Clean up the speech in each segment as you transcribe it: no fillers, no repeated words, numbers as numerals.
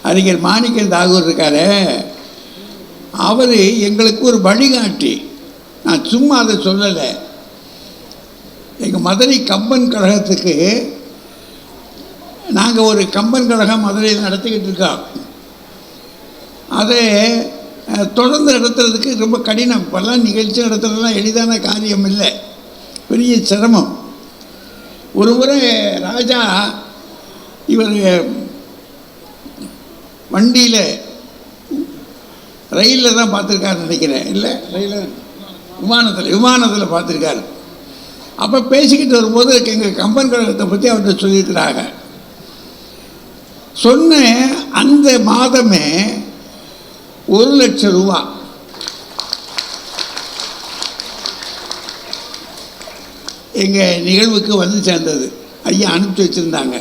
அறிஞர் மாணிக்கம் தாகூர் இருக்காரு, அவர் எங்களுக்கு ஒரு வழிகாட்டி. நான் சும்மா அதை சொல்லலை. எங்கள் மதுரை கம்பன் கழகத்துக்கு நாங்கள் ஒரு கம்பன் கழகம் மதுரையில் நடத்திக்கிட்டு இருக்கோம். அதை தொடர்ந்து நடத்துறதுக்கு ரொம்ப கடினம். இப்போல்லாம் நிகழ்ச்சி நடத்துறதுலாம் எளிதான காரியம் இல்லை, பெரிய சிரமம். ஒரு முறை ராஜா இவர் வண்டியில் ரயிலில் தான் பார்த்துருக்காருன்னு நினைக்கிறேன், இல்லை ரயிலில் விமானத்தில் பார்த்துருக்காரு. அப்போ பேசிக்கிட்டு வரும்போது எங்கள் கம்பன் கழகத்தை பற்றி அவர்கிட்ட சொல்லியிருக்கிறாங்க. சொன்ன அந்த மாதமே 1,00,000 ரூபா எங்கள் நிகழ்வுக்கு வந்து சேர்ந்தது. ஐயா அனுப்பிச்சி வச்சுருந்தாங்க.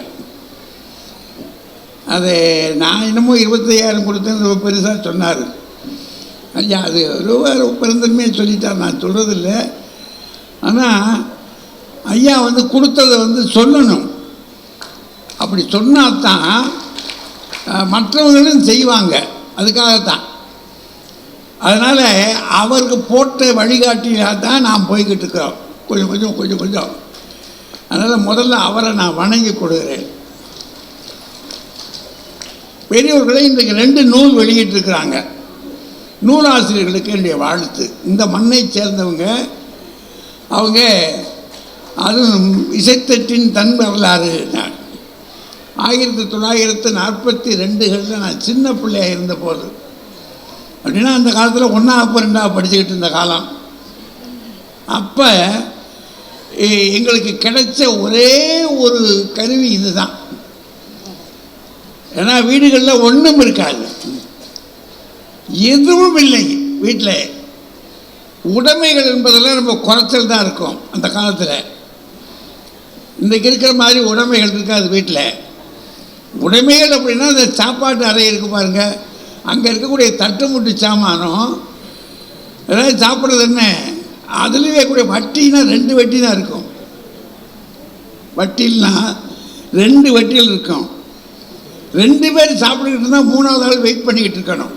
அது நான் என்னமோ 25,000 கொடுத்தேன்னு ரொம்ப பெருசாக சொன்னார் ஐயா. அது ரொம்ப பெருந்தன்மையாக சொல்லிட்டார், நான் சொல்கிறதில்ல. ஆனால் ஐயா வந்து கொடுத்ததை வந்து சொல்லணும். அப்படி சொன்னால்தான் மற்றவர்களும் செய்வாங்க, அதுக்காகத்தான். அதனால் அவருக்கு போட்ட வழிகாட்டியாக தான் நாம் போய்கிட்டு இருக்கிறோம், கொஞ்சம். அதனால் முதல்ல அவரை நான் வணங்கி கொடுக்குறேன். பெரியவர்களை இன்றைக்கு 2 நூல் வெளியிட்டிருக்கிறாங்க. நூலாசிரியர்களுக்கு என்னுடைய வாழ்த்து. இந்த மண்ணை சேர்ந்தவங்க அவங்க. அதுவும் இசைத்தட்டின் தன் வரலாறு. 1942 நான் சின்ன பிள்ளையாக இருந்தபோது, அப்படின்னா அந்த காலத்தில் 1ஆம் 2ஆம் படிச்சுக்கிட்டு இருந்த காலம். அப்போ எங்களுக்கு கிடைச்ச ஒரே ஒரு கருவி இதுதான். ஏன்னா வீடுகளில் ஒன்றும் இருக்காது, எதுவும் இல்லை. வீட்டில் உடைமைகள் என்பதெல்லாம் ரொம்ப குறைச்சல் தான் இருக்கும் அந்த காலத்தில். இன்றைக்கு இருக்கிற மாதிரி உடைமைகள் இருக்காது வீட்டில். உடைமைகள் அப்படின்னா அந்த சாப்பாட்டு அறை இருக்குது பாருங்க, அங்கே இருக்கக்கூடிய தட்டு முட்டு சாமானம் ஏதாவது சாப்பிட்றது என்ன, அதுலேயே கூட வட்டினா 2 வட்டி தான் இருக்கும். வட்டில்னா 2 வட்டியில் இருக்கும். 2 பேர் சாப்பிட்டுக்கிட்டு இருந்தால் 3ஆவது ஆள் வெயிட் பண்ணிக்கிட்டு இருக்கணும்.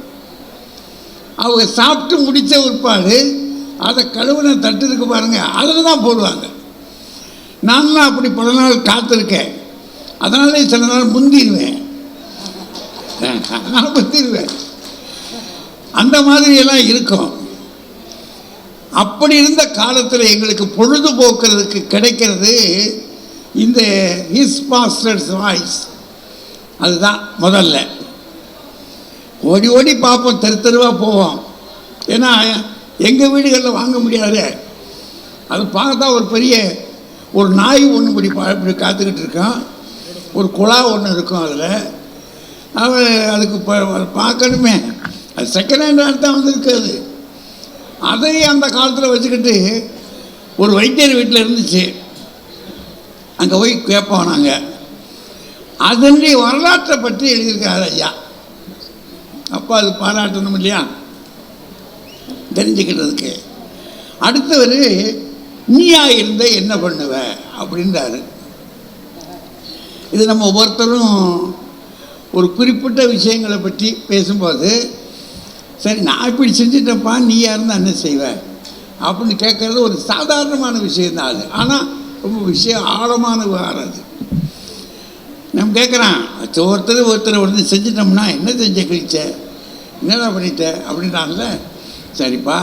அவங்க சாப்பிட்டு முடித்த பிற்பாடு அதை கழுவுன தட்டு இருக்கு பாருங்கள், அதில் தான் போடுவாங்க. நான்லாம் அப்படி பல நாள் காத்திருக்கேன். அதனாலே சில நாள் முந்திடுவேன். அந்த மாதிரியெல்லாம் இருக்கும். அப்படி இருந்த காலத்தில் எங்களுக்கு பொழுதுபோக்குறதுக்கு கிடைக்கிறது இந்த ஹிஸ் மாஸ்டர்ஸ் வாய்ஸ். அதுதான் முதல்ல. ஓடி ஓடி பார்ப்போம், தெருவாக போவோம். ஏன்னா எங்கள் வீடுகளில் வாங்க முடியாது. அது பார்த்தா ஒரு பெரிய ஒரு நாய் ஒன்று இப்படி காத்துக்கிட்டு இருக்கான், ஒரு குழா ஒன்று இருக்கும். அதில் அவன் அதுக்கு பார்க்கணுமே, அது செகண்ட் ஹேண்ட் தான் வந்துருக்காது. அதையும் அந்த காலத்தில் வச்சுக்கிட்டு ஒரு வைத்தியர் வீட்டில் இருந்துச்சு, அங்கே போய் கேட்போம் நாங்கள். அதனுடைய வரலாற்றை பற்றி எழுதியிருக்காரு ஐயா. அப்போ அது பாராட்டணும் இல்லையா, தெரிஞ்சுக்கிட்டதுக்கு. அடுத்தவர் நீயா இருந்த என்ன பண்ணுவ அப்படின்றாரு. இது நம்ம ஒவ்வொருத்தரும் ஒரு குறிப்பிட்ட விஷயங்களை பற்றி பேசும்போது, சரி நான் இப்படி செஞ்சுட்டப்பா, நீயா இருந்தால் என்ன செய்வ அப்படின்னு கேட்குறது ஒரு சாதாரணமான விஷயந்தான் அது. ஆனால் ரொம்ப ஆழமான விவகாரம் அது. நம்ம கேட்குறான், ஒருத்தர் வந்து செஞ்சிட்டோம்னா என்ன செஞ்ச கழிச்ச, என்னதான் பண்ணிட்ட அப்படின்றான்ல. சரிப்பா,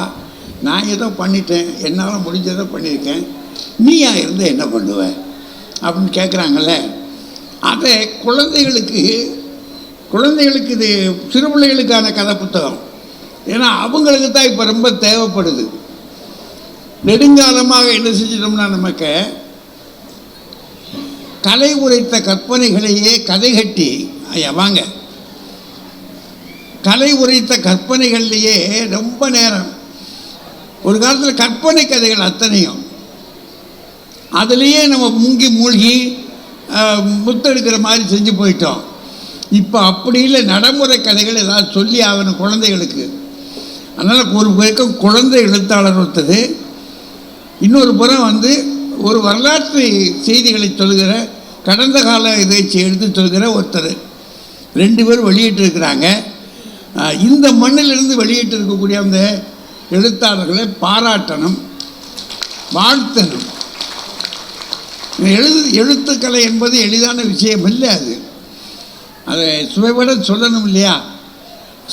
நான் ஏதோ பண்ணிட்டேன், என்னால் முடிஞ்சதை பண்ணியிருக்கேன், நீயா இருந்து என்ன பண்ணுவ அப்படின்னு கேட்குறாங்கல்ல. அதை குழந்தைகளுக்கு இது சிறு பிள்ளைகளுக்கான கதை புத்தகம். ஏன்னா அவங்களுக்கு தான் இப்போ ரொம்ப தேவைப்படுது. நெடுங்காலமாக என்ன செஞ்சிட்டோம்னா, நமக்கு கலை உரைத்த கற்பனைகளையே கதை கட்டி, ஐயா வாங்க, கலை உரைத்த கற்பனைகள்லையே ரொம்ப நேரம். ஒரு காலத்தில் கற்பனை கதைகள் அத்தனையும் அதுலேயே நம்ம மூழ்கி முத்தெடுக்கிற மாதிரி செஞ்சு போயிட்டோம். இப்போ அப்படி இல்லை, நடைமுறை கதைகள் ஏதாவது சொல்லி ஆகணும் குழந்தைகளுக்கு. அதனால் ஒரு பக்கம் குழந்தை எழுத்தாளர் ஒருத்தர், இன்னொரு புறம் ஒரு வரலாற்று செய்திகளை சொல்கிற, கடந்த கால இதை எடுத்து சொல்கிற ஒருத்தர், 2 பேர் வெளியிட்டிருக்கிறாங்க. இந்த மண்ணிலிருந்து வெளியிட்டு இருக்கக்கூடிய அந்த எழுத்தாளர்களை பாராட்டணும், வாழ்த்தணும். எழுத்துக்கலை என்பது எளிதான விஷயம் இல்லை. அதை சுவைபட சொல்லணும் இல்லையா?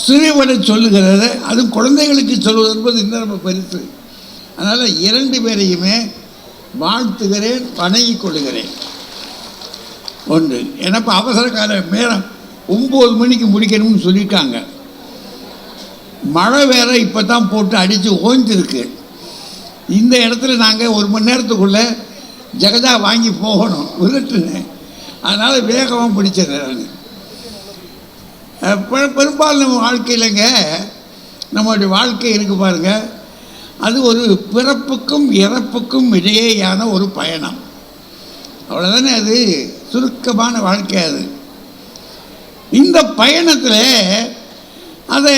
சுவைபட சொல்லுகிறத அதுவும் குழந்தைகளுக்கு சொல்வது என்பது இன்னும் ரொம்ப பெருசு. அதனால் 2 பேரையுமே வாழ்த்துகிறேன், வணங்கிக் கொள்ளுகிறேன். ஒன்று, எனக்கு அவசரக்கார நேரம் 9 மணிக்கு முடிக்கணும்னு சொல்லியிருக்காங்க. மழை வேற இப்போ தான் போட்டு அடித்து ஓய்ஞ்சிருக்கு. இந்த இடத்துல நாங்கள் 1 மணி நேரத்துக்குள்ளே ஜகஜா வாங்கி போகணும், விரட்டுனேன். அதனால் வேகமாக பிடிச்சிடுறேன். பெரும்பாலும் நம்ம வாழ்க்கையிலங்க, நம்மளுடைய வாழ்க்கை இருக்குது பாருங்கள், அது ஒரு பிறப்புக்கும் இறப்புக்கும் இடையேயான ஒரு பயணம். அவ்வளோதானே, அது சுருக்கமான வாழ்க்கை. அது இந்த பயணத்தில் அதை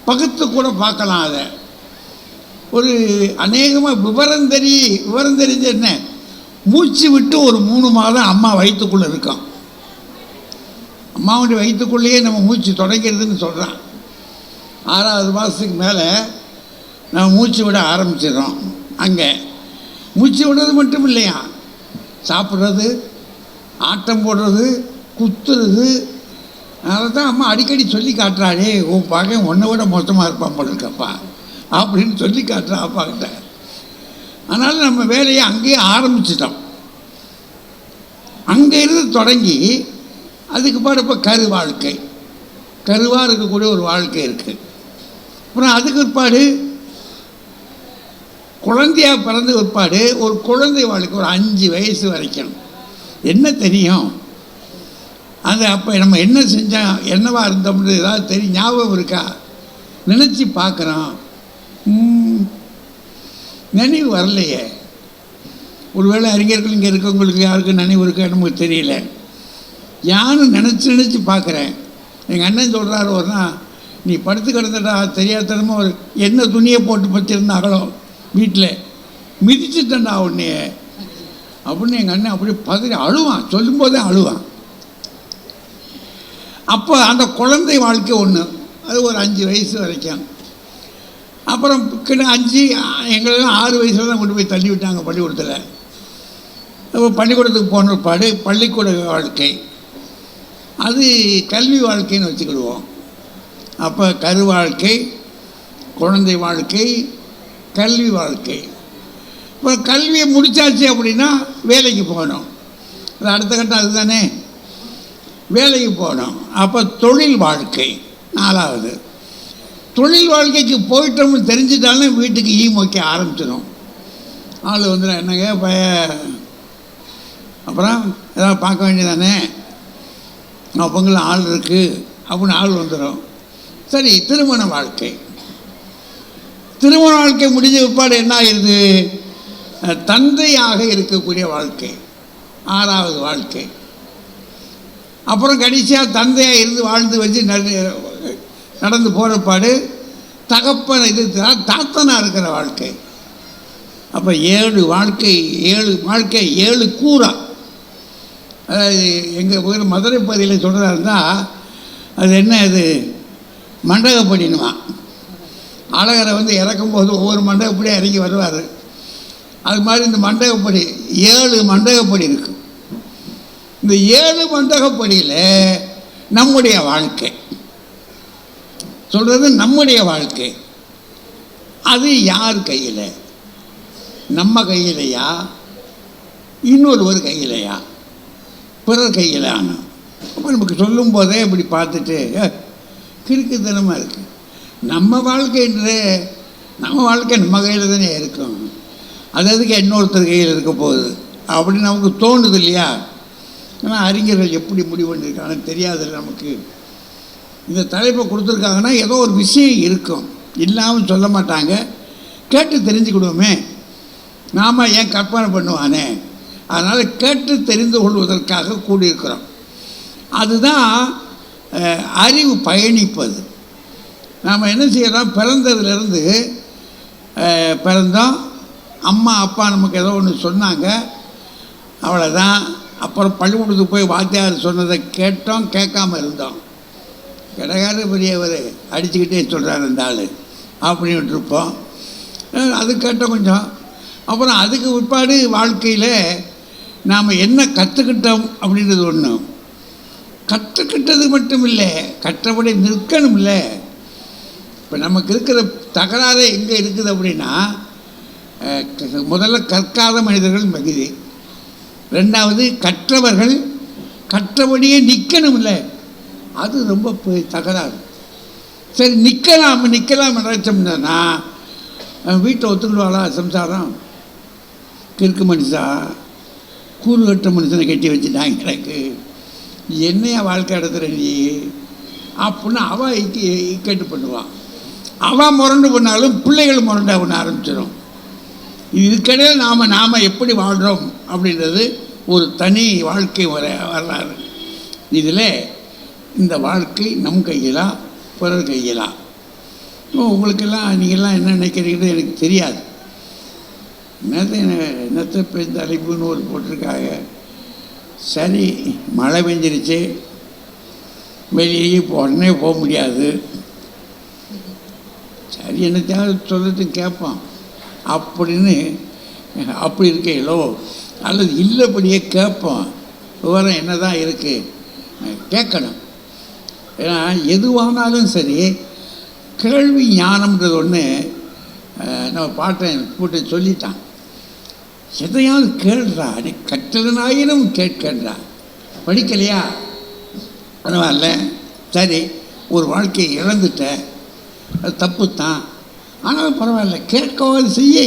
பகுத்து கூட பார்க்கலாம். அதை ஒரு அநேகமாக விவரம் தெரிஞ்ச என்ன, மூச்சு விட்டு ஒரு 3 மாதம் அம்மா வயிற்றுக்குள்ளே இருக்கோம். அம்மாவுடைய வயிற்றுக்குள்ளேயே நம்ம மூச்சு தொடங்கிறதுன்னு சொல்கிறான். 6வது மாதத்துக்கு மேலே நம்ம மூச்சு விட ஆரம்பிச்சிடறோம். அங்கே மூச்சு விடுறது மட்டும் இல்லையா, சாப்பிட்றது, ஆட்டம் போடுறது, குத்துறது. அதை தான் அம்மா அடிக்கடி சொல்லி காட்டுறாடே, உன் பகன் உன்னை விட மொத்தமாக இருப்பான் போல இருக்கப்பா அப்படின்னு சொல்லி காட்டுறா அப்பா கிட்ட. அதனால் நம்ம வேலையை அங்கேயே ஆரம்பிச்சிட்டோம். அங்கே இருந்து தொடங்கி அதுக்கு பாடு இப்போ கருவாக இருக்கக்கூடிய ஒரு வாழ்க்கை இருக்குது. அப்புறம் அதுக்கு பிற்பாடு குழந்தையாக பிறந்த பிற்பாடு ஒரு குழந்தை வாழ்க்கை, ஒரு 5 வயசு வரைக்கும் என்ன தெரியும், அது அப்போ நம்ம என்ன செஞ்சோம், என்னவா இருந்தோம்னு ஏதாவது தெரியும், ஞாபகம் இருக்கா, நினச்சி பார்க்குறோம். நினைவு வரலையே. ஒருவேளை அறிஞர்கள் இங்கே இருக்கவங்களுக்கு யாருக்கும் நினைவு இருக்கா நமக்கு தெரியல. யாரும் நினச்சி பார்க்குறேன். எங்கள் அண்ணன் சொல்கிறாரு, ஒரு நாள் நீ படுத்து கிடந்தடா, தெரியாதனமாக ஒரு என்ன துணியை போட்டு வச்சுருந்தாங்களோ வீட்டில், மிதிச்சுட்டேன்டா உன்னைய அப்படின்னு எங்கள் அண்ணன் அப்படியே பதறி அழுவான். சொல்லும்போதே அழுவான். அப்போ அந்த குழந்தை வாழ்க்கை ஒன்று, அது ஒரு 5 வயசு வரைக்கும். அப்புறம் எங்களெல்லாம் 6 வயசில் தான் கொண்டு போய் தள்ளி விட்டாங்க பள்ளிக்கூடத்தில். அப்போ பள்ளிக்கூடத்துக்கு போன பாடு பள்ளிக்கூட வாழ்க்கை, அது கல்வி வாழ்க்கைன்னு வச்சுக்கிடுவோம். அப்போ வாழ்க்கை, குழந்தை வாழ்க்கை, கல்வி வாழ்க்கை. இப்போ கல்வியை முடித்தாச்சு அப்படின்னா வேலைக்கு போகணும். அது அடுத்த கட்டம் அதுதானே, வேலைக்கு போகணும். அப்போ தொழில் வாழ்க்கை 4வது. தொழில் வாழ்க்கைக்கு போயிட்டோம்னு தெரிஞ்சிட்டாலும் வீட்டுக்கு மொய்க்க ஆரம்பிச்சிடும். ஆள் வந்துடும், என்னங்க அப்புறம் ஏதாவது பார்க்க வேண்டியதானே, பொங்கல் ஆள் இருக்குது அப்படின்னு ஆள் வந்துடும். சரி, திருமண வாழ்க்கை முடிஞ்ச பிற்பாடு என்ன ஆகிடுது, தந்தையாக இருக்கக்கூடிய வாழ்க்கை 6வது வாழ்க்கை. அப்புறம் கடைசியாக தந்தையாக இருந்து வாழ்ந்து வச்சு நடந்து போகிறப்பாடு தகப்பன் தாத்தனாக இருக்கிற வாழ்க்கை. அப்போ 7 வாழ்க்கை 7 கூறா. அதாவது எங்கள் ஊர் மதுரை பகுதியில் சொல்கிறதா இருந்தால் அது என்ன, அது மண்டகப்படினுவான். அழகரை இறக்கும்போது ஒவ்வொரு மண்டகப்படியாக இறங்கி வருவார். அது மாதிரி இந்த மண்டகப்படி 7 மண்டகப்படி இருக்குது. இந்த 7 மண்டகப்படியில் நம்முடைய வாழ்க்கை சொல்கிறது, நம்முடைய வாழ்க்கை அது யார் கையில், நம்ம கையிலையா, இன்னொரு கையிலையா, பிறர் கையிலான. அப்போ நமக்கு சொல்லும் போதே இப்படி பார்த்துட்டு கிறுக்குத்தனமாக இருக்குது. நம்ம வாழ்க்கைன்ற நம்ம கையில் தானே இருக்கும், அது அதுக்கு இன்னொருத்தர் கையில் இருக்க போகுது அப்படின்னு நமக்கு தோணுது இல்லையா. ஆனால் அறிஞர்கள் எப்படி முடிவு பண்ணியிருக்காங்கன்னு தெரியாது நமக்கு. இந்த தலைப்பை கொடுத்துருக்காங்கன்னா ஏதோ ஒரு விஷயம் இருக்கும், இல்லாமல் சொல்ல மாட்டாங்க. கேட்டு தெரிஞ்சுக்கிடுவோமே, நாம் ஏன் கற்பனை பண்ணுவானே. அதனால் கேட்டு தெரிந்து கொள்வதற்காக கூடியிருக்கிறோம். அதுதான் அறிவு பயணிப்பது. நாம் என்ன செய்யறோம், பிறந்ததுலேருந்து பிறந்தோம், அம்மா அப்பா நமக்கு ஏதோ ஒன்று சொன்னாங்க, அவ்வளோதான். அப்புறம் பள்ளிக்கூடத்துக்கு போய் வாத்தியார் சொன்னதை கேட்டோம், கேட்காம இருந்தோம். கிடையாது பெரியவர் அடிச்சுக்கிட்டே சொல்கிறார் இந்த ஆள் அப்படின்ட்டு இருப்போம். அது கேட்டோம் கொஞ்சம். அப்புறம் அதுக்கு பிற்பாடு வாழ்க்கையில் நாம் என்ன கற்றுக்கிட்டோம் அப்படின்றது ஒன்று. கற்றுக்கிட்டது மட்டும் இல்லை, கற்றபடி நிற்கணும் இல்லை. இப்போ நமக்கு இருக்கிற தகராறு எங்கே இருக்குது அப்படின்னா, முதல்ல கற்காத மனிதர்கள் மிகுதி, ரெண்டாவது கற்றவர்கள் கற்றபடியே நிற்கணும் இல்லை, அது ரொம்ப தகராறு. சரி நிற்கலாம் நினச்சோம்னா வீட்டை ஒத்துக்கிடுவாளா சம்சாரம்? கிறுக்கு மனுஷா, கூறு கட்ட மனுஷனை கட்டி வச்சுட்டாங்க, எனக்கு என்னையா வாழ்க்கை நடத்துகிற நீ அப்படின்னு அவள் கேட்டு பண்ணுவான். அவன் முரண்டு பண்ணாலும் பிள்ளைகள் முரண்டா பண்ண ஆரம்பிச்சிடும். இதுக்கிடையில் நாம் எப்படி வாழ்கிறோம் அப்படின்றது ஒரு தனி வாழ்க்கை வரலாறு. இதில் இந்த வாழ்க்கை நம் கையிலா பிறர் கையிலா? உங்களுக்கெல்லாம் நீங்கள்லாம் என்ன நினைக்கிறீங்கன்னு எனக்கு தெரியாது. என்னத்தை பெய்த அழைப்புன்னு ஒரு போட்டிருக்காங்க. சரி, மழை பெஞ்சிருச்சு, வெளியே உடனே போக முடியாது, சரி என்னத்தையாவது சொல்லட்டு கேட்பான் அப்படின்னு அப்படி இருக்கீங்களோ, அல்லது இல்லைப்படியே கேட்போம், விவரம் என்ன தான் இருக்குது கேட்கணும். ஏன்னா எதுவானாலும் சரி, கேள்வி ஞானம்ன்றது ஒன்று நம்ம பாட்டை போட்டு சொல்லிட்டான். எதையாவது கேள்றா, நீ கற்றதனாயினும் கேட்கன்றா. படிக்கலையா பரவாயில்ல, சரி ஒரு வாழ்க்கையை இழந்துட்ட, அது தப்பு தான், ஆனாலும் பரவாயில்ல, கேட்கவாது செய்ய,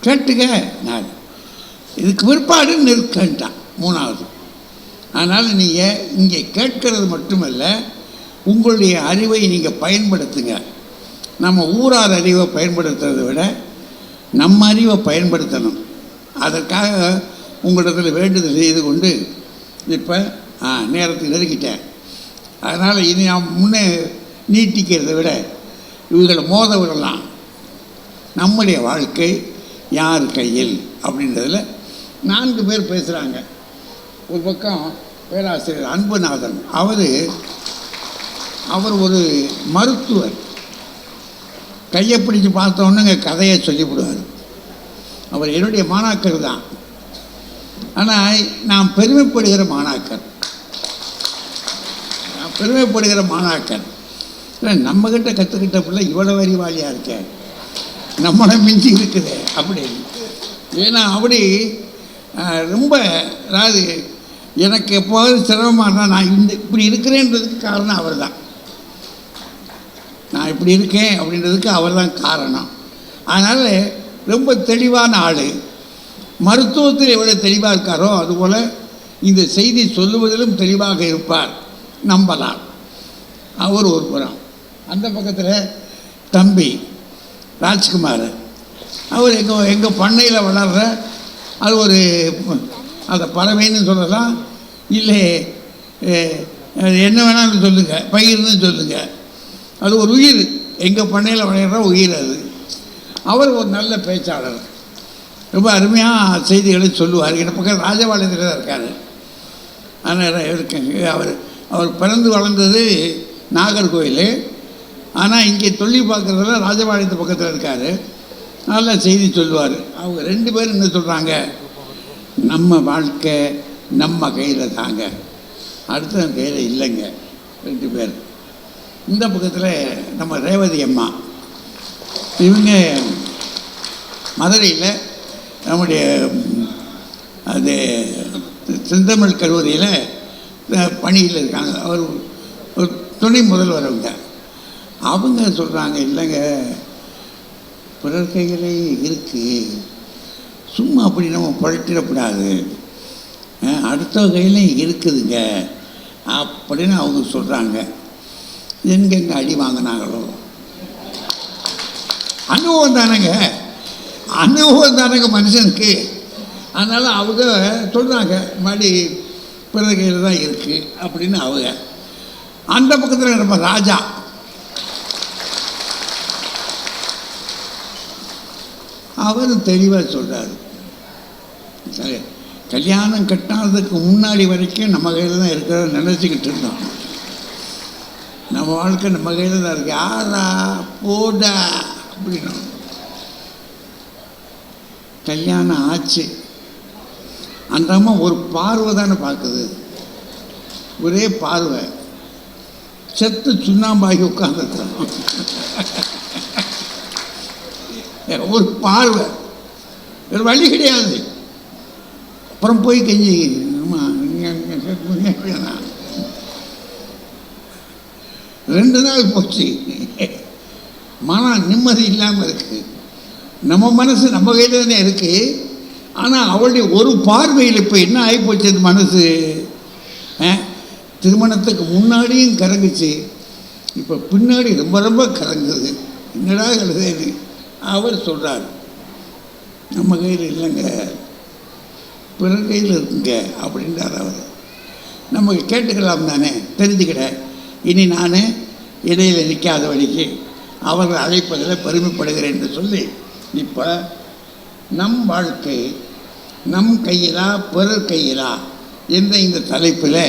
கேட்டுக்க. நான் இதுக்கு பிற்பாடு நிற்கன்ட்டான் மூணாவது. அதனால் நீங்கள் இங்கே கேட்கறது மட்டுமல்ல, உங்களுடைய அறிவை நீங்கள் பயன்படுத்துங்க. நம்ம ஊரார் அறிவை பயன்படுத்துறதை விட நம்ம அறிவை பயன்படுத்தணும். அதற்காக உங்களிடத்தில் வேண்டுதல் செய்து கொண்டு இப்போ நேரத்துக்கு நெருங்கிட்டேன். அதனால் இனி நாம் முன்னே நீட்டிக்கிறதை விட இவர்களை மோத விடலாம். நம்முடைய வாழ்க்கை யார் கையில் அப்படின்றதில் 4 பேர் பேசுகிறாங்க. ஒரு பக்கம் பேராசிரியர் அன்புநாதன், அவர் ஒரு மருத்துவர். கையை பிடிச்சி பார்த்தோன்னுங்க கதையை சொல்லிவிடுவார். அவர் என்னுடைய மாணாக்கர் தான். ஆனால் நான் பெருமைப்படுகிற மாணாக்கர். இல்லை, நம்மக்கிட்ட கற்றுக்கிட்ட பிள்ளை இவ்வளோ அறிவாளியாக இருக்கேன், நம்மளை மிஞ்சி இருக்குது அப்படின்னு. ஏன்னா அப்படி ரொம்ப, அதாவது எனக்கு எப்போது சிரமமாக இருந்தால் நான் இப்படி இருக்கிறேன்றதுக்கு காரணம் அவர் தான். நான் இப்படி இருக்கேன் அப்படின்றதுக்கு அவர் தான் காரணம். அதனால் ரொம்ப தெளிவான ஆள். மருத்துவத்தில் எவ்வளோ தெளிவாக இருக்காரோ அதுபோல் இந்த செய்தி சொல்லுவதிலும் தெளிவாக இருப்பார், நம்பலாம். அவர் ஒரு புறம். அந்த பக்கத்தில் தம்பி ராஜ்குமார், அவர் எங்கள் பண்ணையில் வளர்கிற அது ஒரு அதை பறவைன்னு சொல்லலாம், இல்லை என்ன வேணாலும் சொல்லுங்கள், பயிர்னு சொல்லுங்கள், அது ஒரு உயிர், எங்கள் பண்ணையில் விளையாடுற உயிர் அது. அவர் ஒரு நல்ல பேச்சாளர், ரொம்ப அருமையாக செய்திகளை சொல்லுவார். இந்த பக்கம் ராஜபாளையத்தில் தான் இருக்கார். ஆனால் இருக்கேங்க, அவர் பிறந்து வளர்ந்தது நாகர்கோவில், ஆனால் இங்கே தொழில் பார்க்குறதுல ராஜபாளையத்து பக்கத்தில் இருக்கார். நல்ல செய்தி சொல்லுவார். அவங்க 2 பேரும் என்ன சொல்கிறாங்க, நம்ம வாழ்க்கை நம்ம கையில் தாங்க, அடுத்த கையில் இல்லைங்க. 2 பேர். இந்த பக்கத்தில் நம்ம ரேவதி அம்மா, இவங்க மதுரையில் நம்முடைய அது செந்தமிழ் கல்லூரியில் பணியில் இருக்காங்க. அவர் ஒரு துணை முதல்வர். அவங்க சொல்கிறாங்க, இல்லைங்க பிறர் கையிலே இருக்குது, சும்மா அப்படி நம்ம புரட்டிடக்கூடாது, அடுத்த கையிலையும் இருக்குதுங்க அப்படின்னு அவங்க சொல்கிறாங்க. எங்கெங்கே அடி வாங்கினாங்களோ, அனுபவம் தானேங்க மனுஷனுக்கு. அதனால் அவங்க சொல்கிறாங்க, மடி பிறர் கையில் தான் இருக்குது அப்படின்னு. அவங்க அந்த பக்கத்தில் நம்ம ராஜா அவர் தெளிவாக சொல்கிறார். சரி, கல்யாணம் கட்டாததுக்கு முன்னாடி வரைக்கும் நம்ம கையில் தான் இருக்கிறத நினச்சிக்கிட்டு இருந்தோம். நம்ம வாழ்க்கை நம்ம கையில் தான் இருக்கு. யாரா போடா அப்படின்னு. கல்யாணம் ஆச்சு, அந்த அம்மா ஒரு பார்வை தானே பார்க்குது, ஒரே பார்வை. செத்து சுண்ணாம்பாகி உட்காந்துருக்கோம். ஒரு பார்வை, ஒரு வழி கிடையாது. அப்புறம் போய் கெஞ்சி, வேணாம். 2 நாள் போச்சு, மன நிம்மதி இல்லாமல் இருக்குது. நம்ம மனசு நம்ம கையில் தானே இருக்குது. ஆனால் அவளுடைய ஒரு பார்வையில் இப்போ என்ன ஆகிப்போச்சு அந்த மனசு. திருமணத்துக்கு முன்னாடியும் கறங்குச்சு, இப்போ பின்னாடி ரொம்ப ரொம்ப கறங்குது. என்னடா எழுதுன்னு அவர் சொல்கிறார். நம்ம கையில் இல்லைங்க, பிறர் கையில் இருக்குங்க அப்படின்றார் அவர். நம்ம கேட்டுக்கலாம் தானே, தெரிஞ்சுக்கிட. இனி நான் இடையில் நிற்காத வழிக்கு அவர்கள் அழைப்பதில் பெருமைப்படுகிறேன் என்று சொல்லி, இப்போ நம் வாழ்க்கை நம் கையிலா பிறர் கையிலா என்ற இந்த தலைப்பில்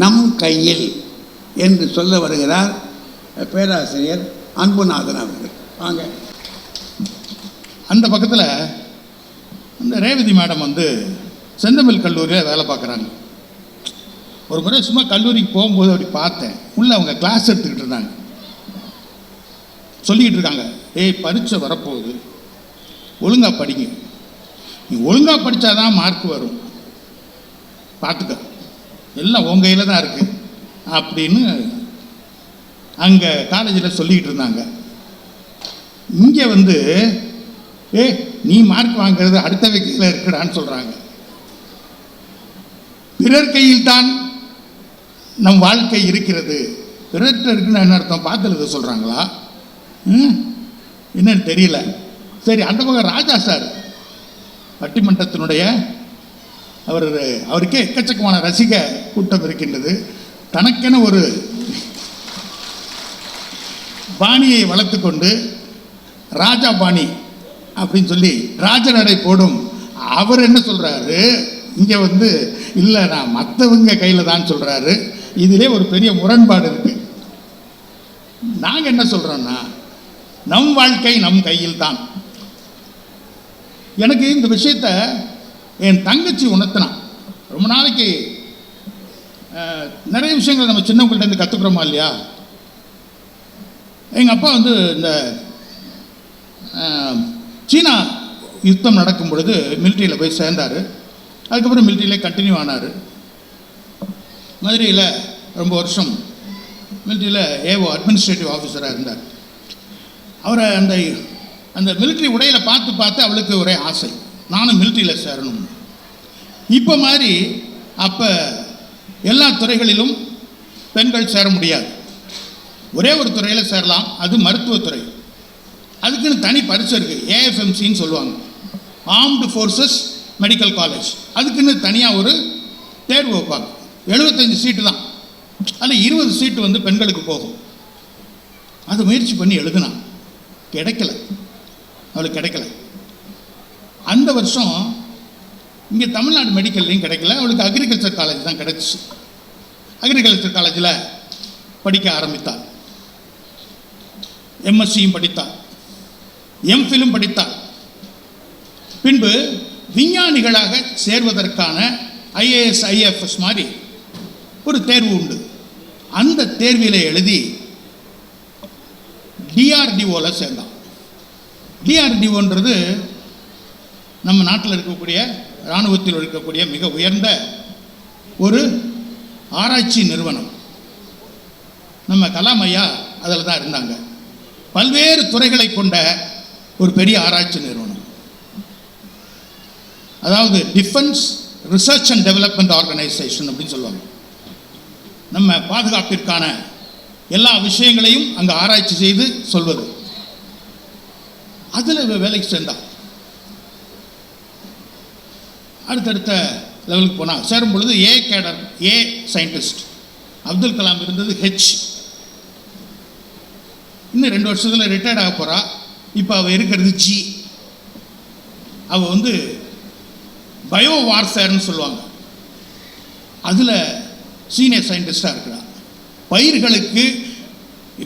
நம் கையில் என்று சொல்ல வருகிறார் பேராசிரியர் அன்புநாதன் அவர்கள். வாங்க. அந்த பக்கத்தில் அந்த ரேவதி மேடம் செந்தமிழ் கல்லூரியில் வேலை பார்க்குறாங்க. ஒரு முறை சும்மா கல்லூரிக்கு போகும்போது அப்படி பார்த்தேன். உள்ளே அவங்க கிளாஸ் எடுத்துக்கிட்டு இருந்தாங்க. சொல்லிக்கிட்டு இருக்காங்க, ஏய் பரீட்சை வரப்போகுது, ஒழுங்காக படிங்க, நீ ஒழுங்காக படித்தாதான் மார்க் வரும், பார்த்துக்க, எல்லாம் உங்கள் கையில் தான் இருக்குது அப்படின்னு அங்கே காலேஜில் சொல்லிக்கிட்டு இருந்தாங்க. இங்கே நீ மார்க் வாங்கிறது அடுத்த கையில் இருக்குடான்னு சொல்கிறாங்க. பிறர் கையில் தான் நம் வாழ்க்கை இருக்கிறது. பிறர்கிட்ட இருக்குன்னு என்ன அர்த்தம்? பார்த்து சொல்கிறாங்களா என்னன்னு தெரியல. சரி, அந்த பக்கம் ராஜா சார் பட்டிமன்றத்தினுடைய அவருக்கே எக்கச்சக்கமான ரசிக கூட்டம் இருக்கின்றது. தனக்கென ஒரு பாணியை வளர்த்து கொண்டு ராஜா பாணி அப்படின்னு சொல்லி ராஜநடை போடும் அவர் என்ன சொல்கிறாரு, இங்கே இல்லை நான் மற்றவங்க கையில் தான் சொல்கிறாரு. இதிலே ஒரு பெரிய முரண்பாடு இருக்குது. நாங்கள் என்ன சொல்கிறோன்னா, நம் வாழ்க்கை நம் கையில் தான். எனக்கு இந்த விஷயத்தை என் தங்கச்சி உணர்த்தினான். ரொம்ப நாளைக்கு நிறைய விஷயங்களை நம்ம சின்னவங்கள்ட்ட கற்றுக்குறோமா இல்லையா. எங்கள் அப்பா இந்த சீனா யுத்தம் நடக்கும் பொழுது மிலிட்ரியில் போய் சேர்ந்தார். அதுக்கப்புறம் மிலிட்ரியிலே கண்டினியூ ஆனார். மதுரையில் ரொம்ப வருஷம் மிலிட்ரியில் ஏஓ அட்மினிஸ்ட்ரேட்டிவ் ஆஃபீஸராக இருந்தார். அவரை அந்த மிலிட்ரி உடையில் பார்த்து அவளுக்கு ஒரே ஆசை, நானும் மிலிட்ரியில் சேரணும். இப்போ மாதிரி அப்போ எல்லா துறைகளிலும் பெண்கள் சேர முடியாது. ஒரே ஒரு துறையில் சேரலாம், அது மருத்துவத்துறை. அதுக்குன்னு தனி பரிசு இருக்குது, ஏஎஃப்எம்சின்னு சொல்லுவாங்க, ஆர்ம்டு ஃபோர்ஸஸ் மெடிக்கல் காலேஜ். அதுக்குன்னு தனியாக ஒரு தேர்வு வைப்பாங்க. 75 சீட்டு தான், அதில் 20 சீட்டு பெண்களுக்கு போகும். அது முயற்சி பண்ணி எழுதுனான், கிடைக்கல, அவளுக்கு கிடைக்கல. அந்த வருஷம் இங்கே தமிழ்நாடு மெடிக்கல்லையும் கிடைக்கல, அவளுக்கு அக்ரிகல்ச்சர் காலேஜ் தான் கிடைச்சிச்சு. அக்ரிகல்ச்சர் காலேஜில் படிக்க ஆரம்பித்தாள். எம்எஸ்சியும் படித்தாள், எம்ஃபிலும் படித்தாள். பின்பு விஞ்ஞானிகளாக சேர்வதற்கான ஐஏஎஸ் ஐஎஃப்எஸ் மாதிரி ஒரு தேர்வு உண்டு. அந்த தேர்வில் எழுதி டிஆர்டிஓவில் சேர்ந்தான். டிஆர்டிஓன்றது நம்ம நாட்டில் இருக்கக்கூடிய இராணுவத்தில் இருக்கக்கூடிய மிக உயர்ந்த ஒரு ஆராய்ச்சி நிறுவனம். நம்ம கலாம் ஐயா அதில் தான் இருந்தாங்க. பல்வேறு துறைகளை கொண்ட ஒரு பெரிய ஆராய்ச்சி நிறுவனம். அதாவது defence research and development organisation அப்படின்னு சொல்லுவாங்க. நம்ம பாதுகாப்பிற்கான எல்லா விஷயங்களையும் அங்கே ஆராய்ச்சி செய்து சொல்வது. அதில் வேலைக்கு சேர்ந்தான். அடுத்தடுத்த லெவலுக்கு போனால் சேரும் பொழுது ஏ கேடர், ஏ சயின்டிஸ்ட். அப்துல் கலாம் இருந்தது ஹெச். இன்னும் 2 வருஷத்தில் ரிட்டையர்ட் ஆக போகிறா. இப்போ அவள் இருக்கிறது ஜி. அவள் வந்து பயோ வார்ஃபேர்னு சொல்லுவாங்க, அதில் சீனியர் சயின்டிஸ்டாக இருக்கிறாள். பயிர்களுக்கு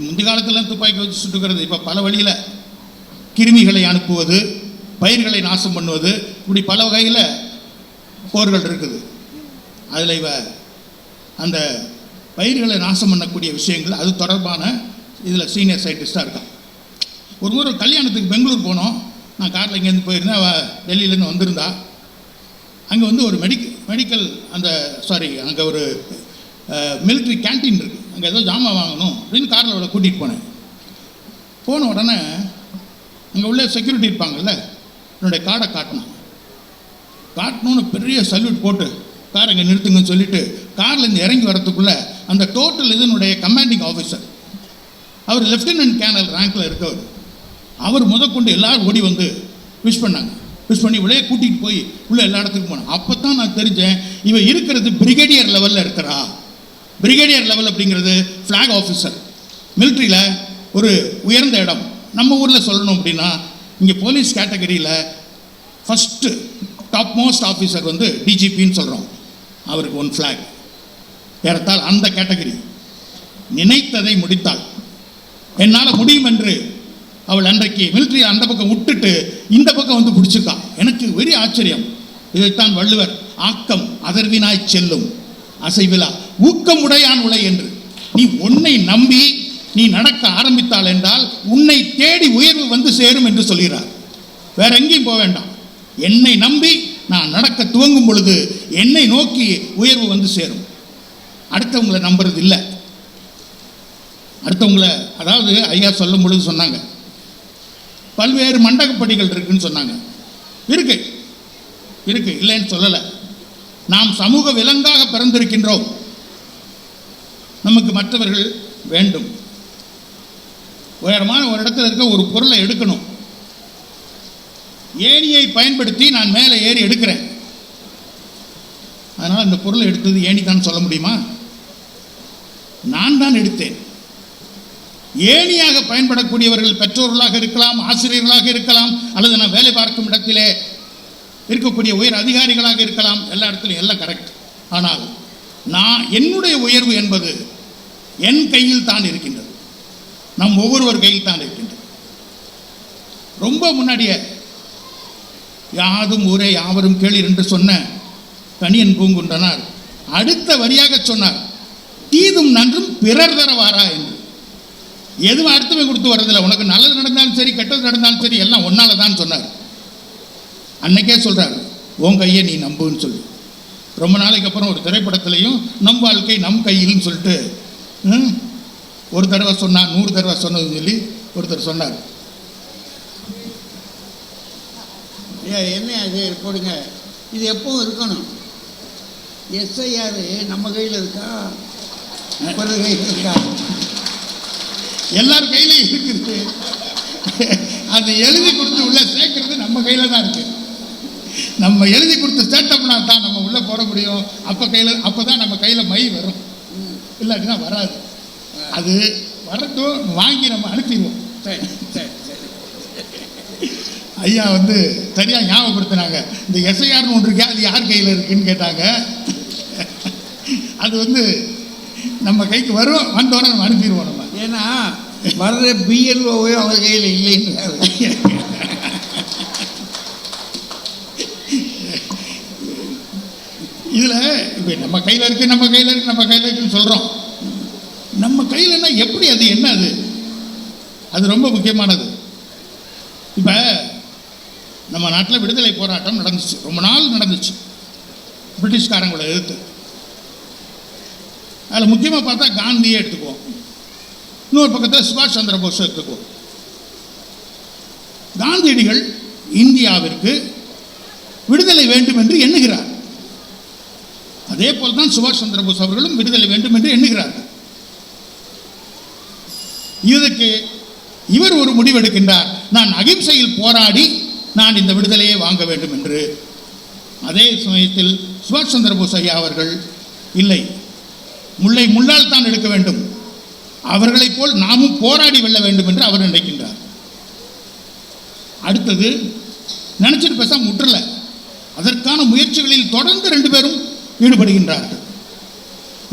முந்தைய காலத்தில் துப்பாக்கி வச்சு சுட்டுக்கிறது, இப்போ பல வழியில் கிருமிகளை அனுப்புவது, பயிர்களை நாசம் பண்ணுவது, இப்படி பல வகையில் போர்கள் இருக்குது. அதில் இவ அந்த பயிர்களை நாசம் பண்ணக்கூடிய விஷயங்கள் அது தொடர்பான இதில் சீனியர் சயின்டிஸ்டாக இருக்கான். ஒரு முறை கல்யாணத்துக்கு பெங்களூர் போனோம். நான் காரில் இங்கேருந்து போயிருந்தேன், அவள் டெல்லியிலேருந்து வந்திருந்தா. அங்கே வந்து ஒரு மெடிக்கல் அங்கே ஒரு மிலிட்ரி கேன்டீன் இருக்குது. அங்கே ஏதோ ஜாமான் வாங்கணும் அப்படின்னு காரில் அவளை கூட்டிகிட்டு போனேன். போன உடனே அங்கே உள்ள செக்யூரிட்டி இருப்பாங்கல்ல, என்னுடைய கார்டை காட்டணும்னு பெரிய சல்யூட் போட்டு கார் அங்கே நிறுத்துங்கன்னு சொல்லிட்டு கார்லேருந்து இறங்கி வரத்துக்குள்ளே அந்த டோட்டல் இதனுடைய கமாண்டிங் ஆஃபீஸர், அவர் லெஃப்டினன்ட் கேர்னல் ரேங்கில் இருக்கவர், அவர் முதற்கொண்டு எல்லோரும் ஓடி வந்து விஷ் பண்ணாங்க. விஷ் பண்ணி இவளையே கூட்டிகிட்டு போய் உள்ள எல்லா இடத்துக்கும் போனேன். அப்போ தான் நான் தெரிஞ்சேன், இவன் இருக்கிறது பிரிகேடியர் லெவலில் இருக்கிறா. பிரிகேடியர் லெவல் அப்படிங்கிறது ஃப்ளாக் ஆஃபீஸர், மிலிட்ரியில் ஒரு உயர்ந்த இடம். நம்ம ஊரில் சொல்லணும் அப்படின்னா இங்கே போலீஸ் கேட்டகரியில் ஃபஸ்ட்டு டாப் மோஸ்ட் ஆஃபீஸர் வந்து டிஜிபின்னு சொல்கிறோம், அவருக்கு 1 ஃப்ளாக். ஏறத்தால் அந்த கேட்டகரி. நினைத்ததை முடித்தாள். என்னால் முடியும் என்று அவள் அன்றைக்கு மிலிட்ரி அந்த பக்கம் விட்டுட்டு இந்த பக்கம் வந்து பிடிச்சிருக்கான். எனக்கு வெறி ஆச்சரியம். இதைத்தான் வள்ளுவர் ஆக்கம் அதர்வினாய் செல்லும் அசைவிலா ஊக்கம் உடையான் உலை என்று. நீ உன்னை நம்பி நீ நடக்க ஆரம்பித்தாள் என்றால் உன்னை தேடி உயர்வு வந்து சேரும் என்று சொல்கிறார். வேற எங்கேயும் போக வேண்டாம். என்னை நம்பி நான் நடக்க துவங்கும் பொழுது என்னை நோக்கி உயர்வு வந்து சேரும். அடுத்தவங்களை நம்புறது இல்லை. அடுத்தவங்களை, அதாவது ஐயா சொல்லும் பொழுது சொன்னாங்க பல்வேறு மண்டகப்படிகள் இருக்குன்னு சொன்னாங்க. இருக்கு இல்லைன்னு சொல்லலை. நாம் சமூக விலங்காக பிறந்திருக்கின்றோம். நமக்கு மற்றவர்கள் வேண்டும். உயரமான ஒரு இடத்துல இருக்க ஒரு பொருளை எடுக்கணும். ஏணியை பயன்படுத்தி நான் மேலே ஏறி எடுக்கிறேன். அதனால் இந்த பொருளை எடுத்தது ஏணி தான் சொல்ல முடியுமா? நான் தான் எடுத்தேன். ஏணியாக பயன்படக்கூடியவர்கள் பெற்றோர்களாக இருக்கலாம், ஆசிரியர்களாக இருக்கலாம், அல்லது நான் வேலை பார்க்கும் இடத்திலே இருக்கக்கூடிய உயர் அதிகாரிகளாக இருக்கலாம். எல்லா இடத்துலையும் எல்லாம் கரெக்ட். ஆனால் நான் என்னுடைய உயர்வு என்பது என் கையில் தான் இருக்கின்றது. நம் ஒவ்வொருவர் கையில் தான் இருக்கின்றது. ரொம்ப முன்னாடியே யாதும் ஊரே யாவரும் கேளீர் என்று சொன்ன கணியன் பூங்குன்றனார் அடுத்த வரியாக சொன்னார், தீதும் நன்றும் பிறர் தரவாரா என்று. எதுவும் அடுத்தவன் கொடுத்து வர்றதில்லை. உனக்கு நல்லது நடந்தாலும் சரி, கெட்டது நடந்தாலும் சரி, எல்லாம் ஒன்னால தான் சொன்னார். அன்னைக்கே சொல்றாரு, உன் கையை நீ நம்புன்னு சொல்லி. ரொம்ப நாளைக்கு அப்புறம் ஒரு திரைப்படத்திலையும் நம் வாழ்க்கை நம் கையில்னு சொல்லிட்டு ஒரு தடவை சொன்னா 100 தடவை சொன்னதுன்னு சொல்லி ஒருத்தர் சொன்னார். என்ன அது போடுங்க, இது எப்பவும் இருக்கணும். எஸ்ஐஆர் நம்ம கையில் இருக்கா, பிறர் கையில் இருக்கா? எல்லார் கையிலையும் இருக்குது. அது எழுதி கொடுத்து உள்ள சேர்க்கறது நம்ம கையில தான் இருக்கு. நம்ம எழுதி கொடுத்து சேர்த்தோம்னா தான் நம்ம உள்ள போட முடியும். அப்பதான் நம்ம கையில மை வரும், இல்லாட்டினா வராது. அது வரட்டும், வாங்கி நம்ம அனுப்பிடுவோம். ஐயா வந்து சரியா ஞாபகப்படுத்தினாங்க. இந்த எஸ்ஐஆர்னு ஒன்று இருக்கா, அது யார் கையில் இருக்குன்னு கேட்டாங்க. அது வந்து நம்ம கைக்கு வரும், வந்தோடனே நம்ம அனுப்பிடுவோம். நம்ம ஏன்னா வர்ற பிஎல்ஓவே அவங்க கையில் இல்லைன்றாரு. இதில் இப்போ நம்ம கையில் இருக்குது, நம்ம கையில் இருக்குது, நம்ம கையில் இருக்குன்னு சொல்கிறோம். நம்ம கையிலன்னா எப்படி, அது என்ன, அது ரொம்ப முக்கியமானது. இப்போ நம்ம நாட்டில் விடுதலை போராட்டம் நடந்துச்சு, ரொம்ப நாள் நடந்துச்சு, பிரிட்டிஷ்காரங்களை எதிர்த்து. அதில் முக்கியமாக பார்த்தா காந்தியே எடுத்துக்குவோம், இன்னொரு பக்கத்தில் சுபாஷ் சந்திர போஸ் எடுத்துக்குவோம். காந்தியடிகள் இந்தியாவிற்கு விடுதலை வேண்டும் என்று எண்ணுகிறார். அதே போல் தான் சுபாஷ் சந்திர போஸ் அவர்களும் விடுதலை வேண்டும் என்று எண்ணுகிறார்கள். இதற்கு இவர் ஒரு முடிவெடுக்கின்றார், நான் அகிம்சையில் போராடி நான் இந்த விடுதலையை வாங்க வேண்டும் என்று. அதே சமயத்தில் சுபாஷ் சந்திர போஸ் ஐயா அவர்கள் இல்லை, முல்லை முள்ளால் தான் எடுக்க வேண்டும், அவர்களைப் போல் நாமும் போராடி வெல்ல வேண்டும் என்று அவர் நினைக்கின்றார். அடுத்தது நினச்சிட்டு பேசாம முற்றல. அதற்கான முயற்சிகளில் தொடர்ந்து 2 பேரும் ஈடுபடுகின்றார்கள்.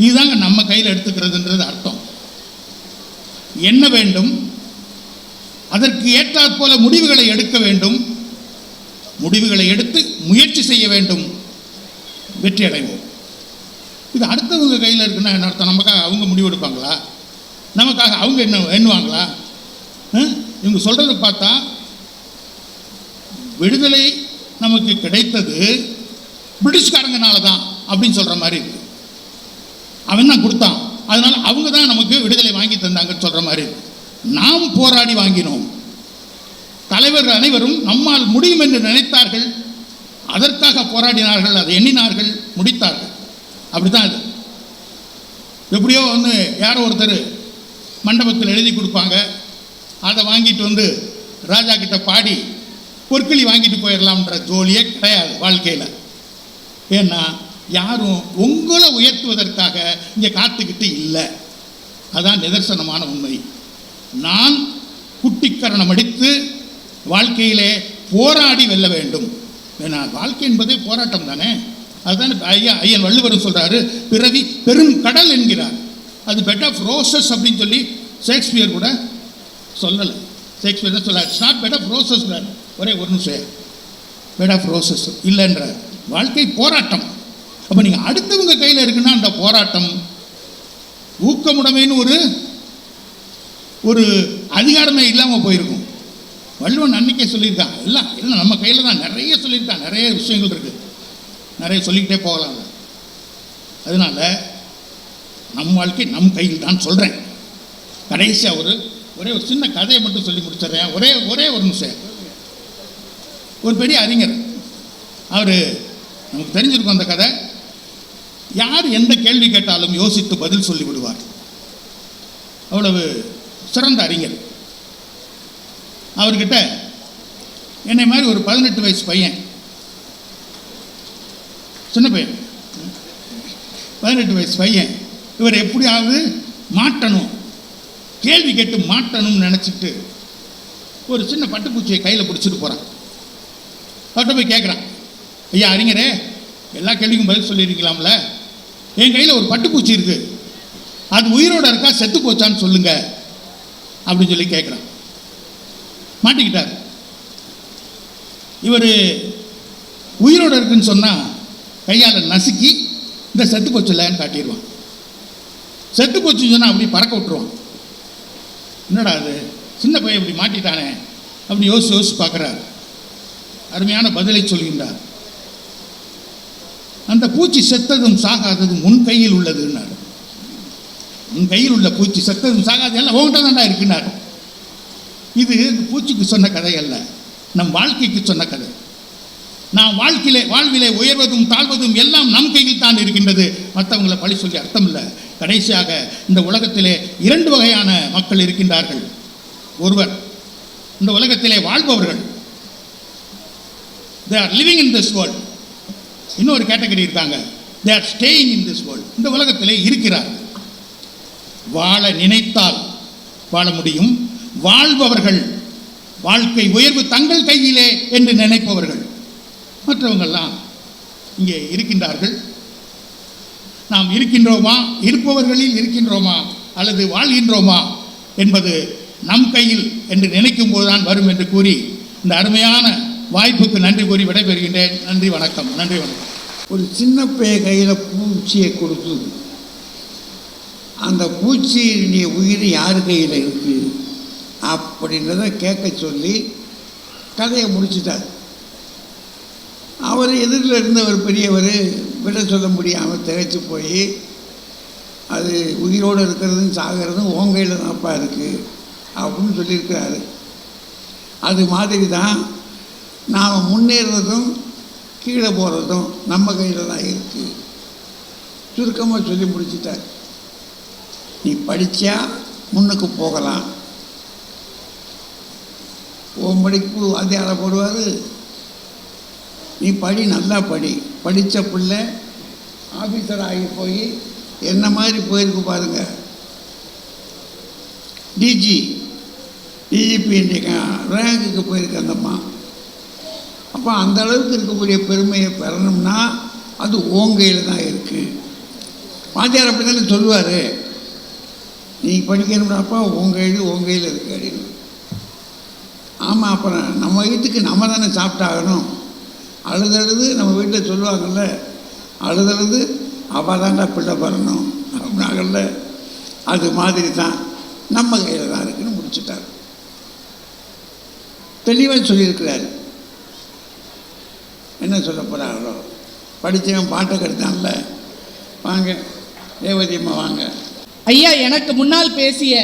இதுதாங்க நம்ம கையில் எடுத்துக்கிறதுன்றது அர்த்தம். என்ன வேண்டும், அதற்கு ஏற்றாற் போல முடிவுகளை எடுக்க வேண்டும். முடிவுகளை எடுத்து முயற்சி செய்ய வேண்டும், வெற்றி அடைவோம். இது அடுத்தவங்க கையில் இருக்குன்னா என்ன அர்த்தம்? நமக்காக அவங்க முடிவு எடுப்பாங்களா? நமக்காக அவங்க என்ன எண்ணுவாங்களா? இவங்க சொல்கிறத பார்த்தா விடுதலை நமக்கு கிடைத்தது பிரிட்டிஷ்காரங்கனால தான் அப்படின்னு சொல்கிற மாதிரி இருக்கு. அவன் தான் கொடுத்தான், அதனால அவங்க தான் நமக்கு விடுதலை வாங்கி தந்தாங்கன்னு சொல்கிற மாதிரி இருக்கு. நாம் போராடி வாங்கினோம். தலைவர்கள் அனைவரும் நம்மால் முடியும் என்று நினைத்தார்கள், அதற்காக போராடினார்கள், அதை எண்ணினார்கள், முடித்தார்கள். அப்படித்தான் இது. எப்படியோ யாரோ ஒருத்தர் மண்டபத்தில் எழுதி கொடுப்பாங்க, அதை வாங்கிட்டு ராஜா கிட்ட பாடி பொற்களி வாங்கிட்டு போயிடலாம்ன்ற ஜோலியே கிடையாது வாழ்க்கையில். ஏன்னா யாரும் உங்களை உயர்த்துவதற்காக இங்கே காத்துக்கிட்டு இல்லை. அதான் நிதர்சனமான உண்மை. நான் குட்டிக்கரணம் அடித்து வாழ்க்கையிலே போராடி வெல்ல வேண்டும். ஏன்னா வாழ்க்கை என்பதே போராட்டம் தானே. அதுதான் ஐயன் வள்ளுவரும் சொல்கிறாரு, பிறவி பெரும் கடல் என்கிறார். அது பெட் ஆஃப் ரோசஸ் அப்படின்னு சொல்லி ஷேக்ஸ்பியர் கூட சொல்லலை. ஷேக்ஸ்பியர் தான் சொல்ல, it's not bed of roses. ஒரே ஒரு நிமிஷம், பெட் ஆஃப் ரோசஸ் இல்லைன்ற வாழ்க்கை போராட்டம். அப்போ நீங்கள் அடுத்தவங்க கையில் இருக்குன்னா அந்த போராட்டம் ஊக்கமுடைமைன்னு ஒரு அதிகாரமே இல்லாமல் போயிருக்கும். வள்ளுவன் அன்னைக்கே சொல்லியிருக்கான், இல்லை நம்ம கையில் தான் நிறைய சொல்லியிருக்கான். நிறைய விஷயங்கள் இருக்குது, நிறைய சொல்லிக்கிட்டே போகலாம். அதனால் நம் வாழ்க்கை நம் கையில் தான் சொல்கிறேன். கடைசியாக ஒரே ஒரு சின்ன கதையை மட்டும் சொல்லி முடிச்சிடுறேன். ஒரே ஒரு நிமிஷம். ஒரு பெரிய அறிஞர், அவர் நமக்கு தெரிஞ்சிருக்கும் அந்த கதை. யார் எந்த கேள்வி கேட்டாலும் யோசித்து பதில் சொல்லி விடுவார். அவ்வளவு சிறந்த அறிஞர். அவர்கிட்ட என்னை மாதிரி ஒரு 18 வயசு பையன், சின்ன பையன், 18 வயசு பையன், இவர் எப்படியாவது மாட்டணும், கேள்வி கேட்டு மாட்டணும்னு நினச்சிட்டு ஒரு சின்ன பட்டுப்பூச்சியை கையில் பிடிச்சிட்டு போகிறான். அவர்கிட்ட போய் கேட்குறான், ஐயா அறிஞரே, எல்லா கேள்விக்கும் பதில் சொல்லியிருக்கலாம்ல, என் கையில் ஒரு பட்டுப்பூச்சி இருக்குது, அது உயிரோட இருக்கா செத்து போச்சான்னு சொல்லுங்க அப்படின்னு சொல்லி கேட்குறான். மாட்டிக்கிட்டார். இவர் உயிரோட இருக்குன்னு சொன்னால் கையால் நசுக்கி இந்த செத்து போச்சுலன்னு காட்டிடுவான். செத்து போச்சுன்னு சொன்னால் அப்படி பறக்க விட்டுருவான். என்னடா அது, சின்ன பையன் இப்படி மாட்டிட்டானே அப்படி யோசிச்சு பார்க்குறார். அருமையான பதிலை சொல்கின்றார். அந்த பூச்சி செத்ததும் சாகாததும் உன் கையில் உள்ளதுன்னார். உன் கையில் உள்ள பூச்சி செத்ததும் சாகாது எல்லாம் உங்கள்கிட்ட தான்டா இருக்குன்னார். இது பூச்சிக்கு சொன்ன கதை அல்ல, நம் வாழ்க்கைக்கு சொன்ன கதை. நாம் வாழ்விலே உயர்வதும் தாழ்வதும் எல்லாம் நம் கையில் தான் இருக்கின்றது. மற்றவங்களை பழி சொல்லி அர்த்தம் இல்லை. கடைசியாக இந்த உலகத்திலே 2 வகையான மக்கள் இருக்கின்றார்கள். ஒருவர் இந்த உலகத்திலே வாழ்பவர்கள், they are living in this world. இன்னொரு கேட்டகரி இருக்காங்க, they are staying in this world. இந்த உலகத்திலே இருக்கிறார்கள். வாழ நினைத்தால் வாழ முடியும். வாழ்பவர்கள், வாழ்க்கை உயர்வு தங்கள் கையிலே என்று நினைப்பவர்கள். மற்றவங்கள்லாம் இங்கே இருக்கின்றார்கள். நாம் இருக்கின்றோமா, இருப்பவர்களில் இருக்கின்றோமா அல்லது வாழ்கின்றோமா என்பது நம் கையில் என்று நினைக்கும் போதுதான் வரும் என்று கூறி இந்த அருமையான வாய்ப்புக்கு நன்றி கூறி விடைபெறுகின்றேன். நன்றி, வணக்கம். நன்றி, வணக்கம். ஒரு சின்ன பையன் கையில் பூச்சியை கொடுத்து, அந்த பூச்சியினுடைய உயிர் யார் கையில் இருக்குது அப்படின்றத கேட்க சொல்லி கதையை முடிச்சிட்டார். அவர் எதிரில் இருந்தவர் பெரியவர் விட சொல்ல முடியாமல் திகைச்சு போய், அது உயிரோடு இருக்கிறதும் சாகிறதும் உன் கையில் தான்ப்பா இருக்குது அப்படின்னு சொல்லியிருக்கிறாரு. அது மாதிரி தான் நாம் முன்னேறதும் கீழே போகிறதும் நம்ம கையில் தான் இருக்குது. சுருக்கமாக சொல்லி முடிச்சிட்டார். நீ படித்தா முன்னுக்கு போகலாம். உன் படிப்பு வாத்தியார் போடுவார், நீ படி, நல்லா படி. படித்த பிள்ளை ஆஃபீஸர் ஆகி போய் என்ன மாதிரி போயிருக்கு பாருங்க. டிஜிபி ரேங்குக்கு போயிருக்கு அந்தம்மா. அப்போ அந்த அளவுக்கு இருக்கக்கூடிய பெருமையை பெறணும்னா அது ஓங்கையில் தான் இருக்குது. வாத்தியார் அப்படி தானே சொல்லுவார், நீங்கள் படிக்கணும்னாப்பா ஓங்கையில் இருக்கு அப்படின்னு. ஆமாம், அப்புறம் நம்ம வீட்டுக்கு நம்ம தானே சாப்பிட்டாகணும். அழுதழுது நம்ம வீட்டில் சொல்லுவாங்கள்ல, அழுதழுது அவள் தான்டா பிள்ளை பெறணும் அப்படின்னாங்கல்ல, அது மாதிரி தான் நம்ம கையில் தான் இருக்குன்னு முடிச்சுட்டார். தெளிவாக சொல்லியிருக்கிறார். என்ன சொல்ல போகிறாங்களோ, படித்தவன் பாட்டை கெடுத்தான்ல. வாங்க ரேவதி அம்மா வாங்க. ஐயா, எனக்கு முன்னால் பேசிய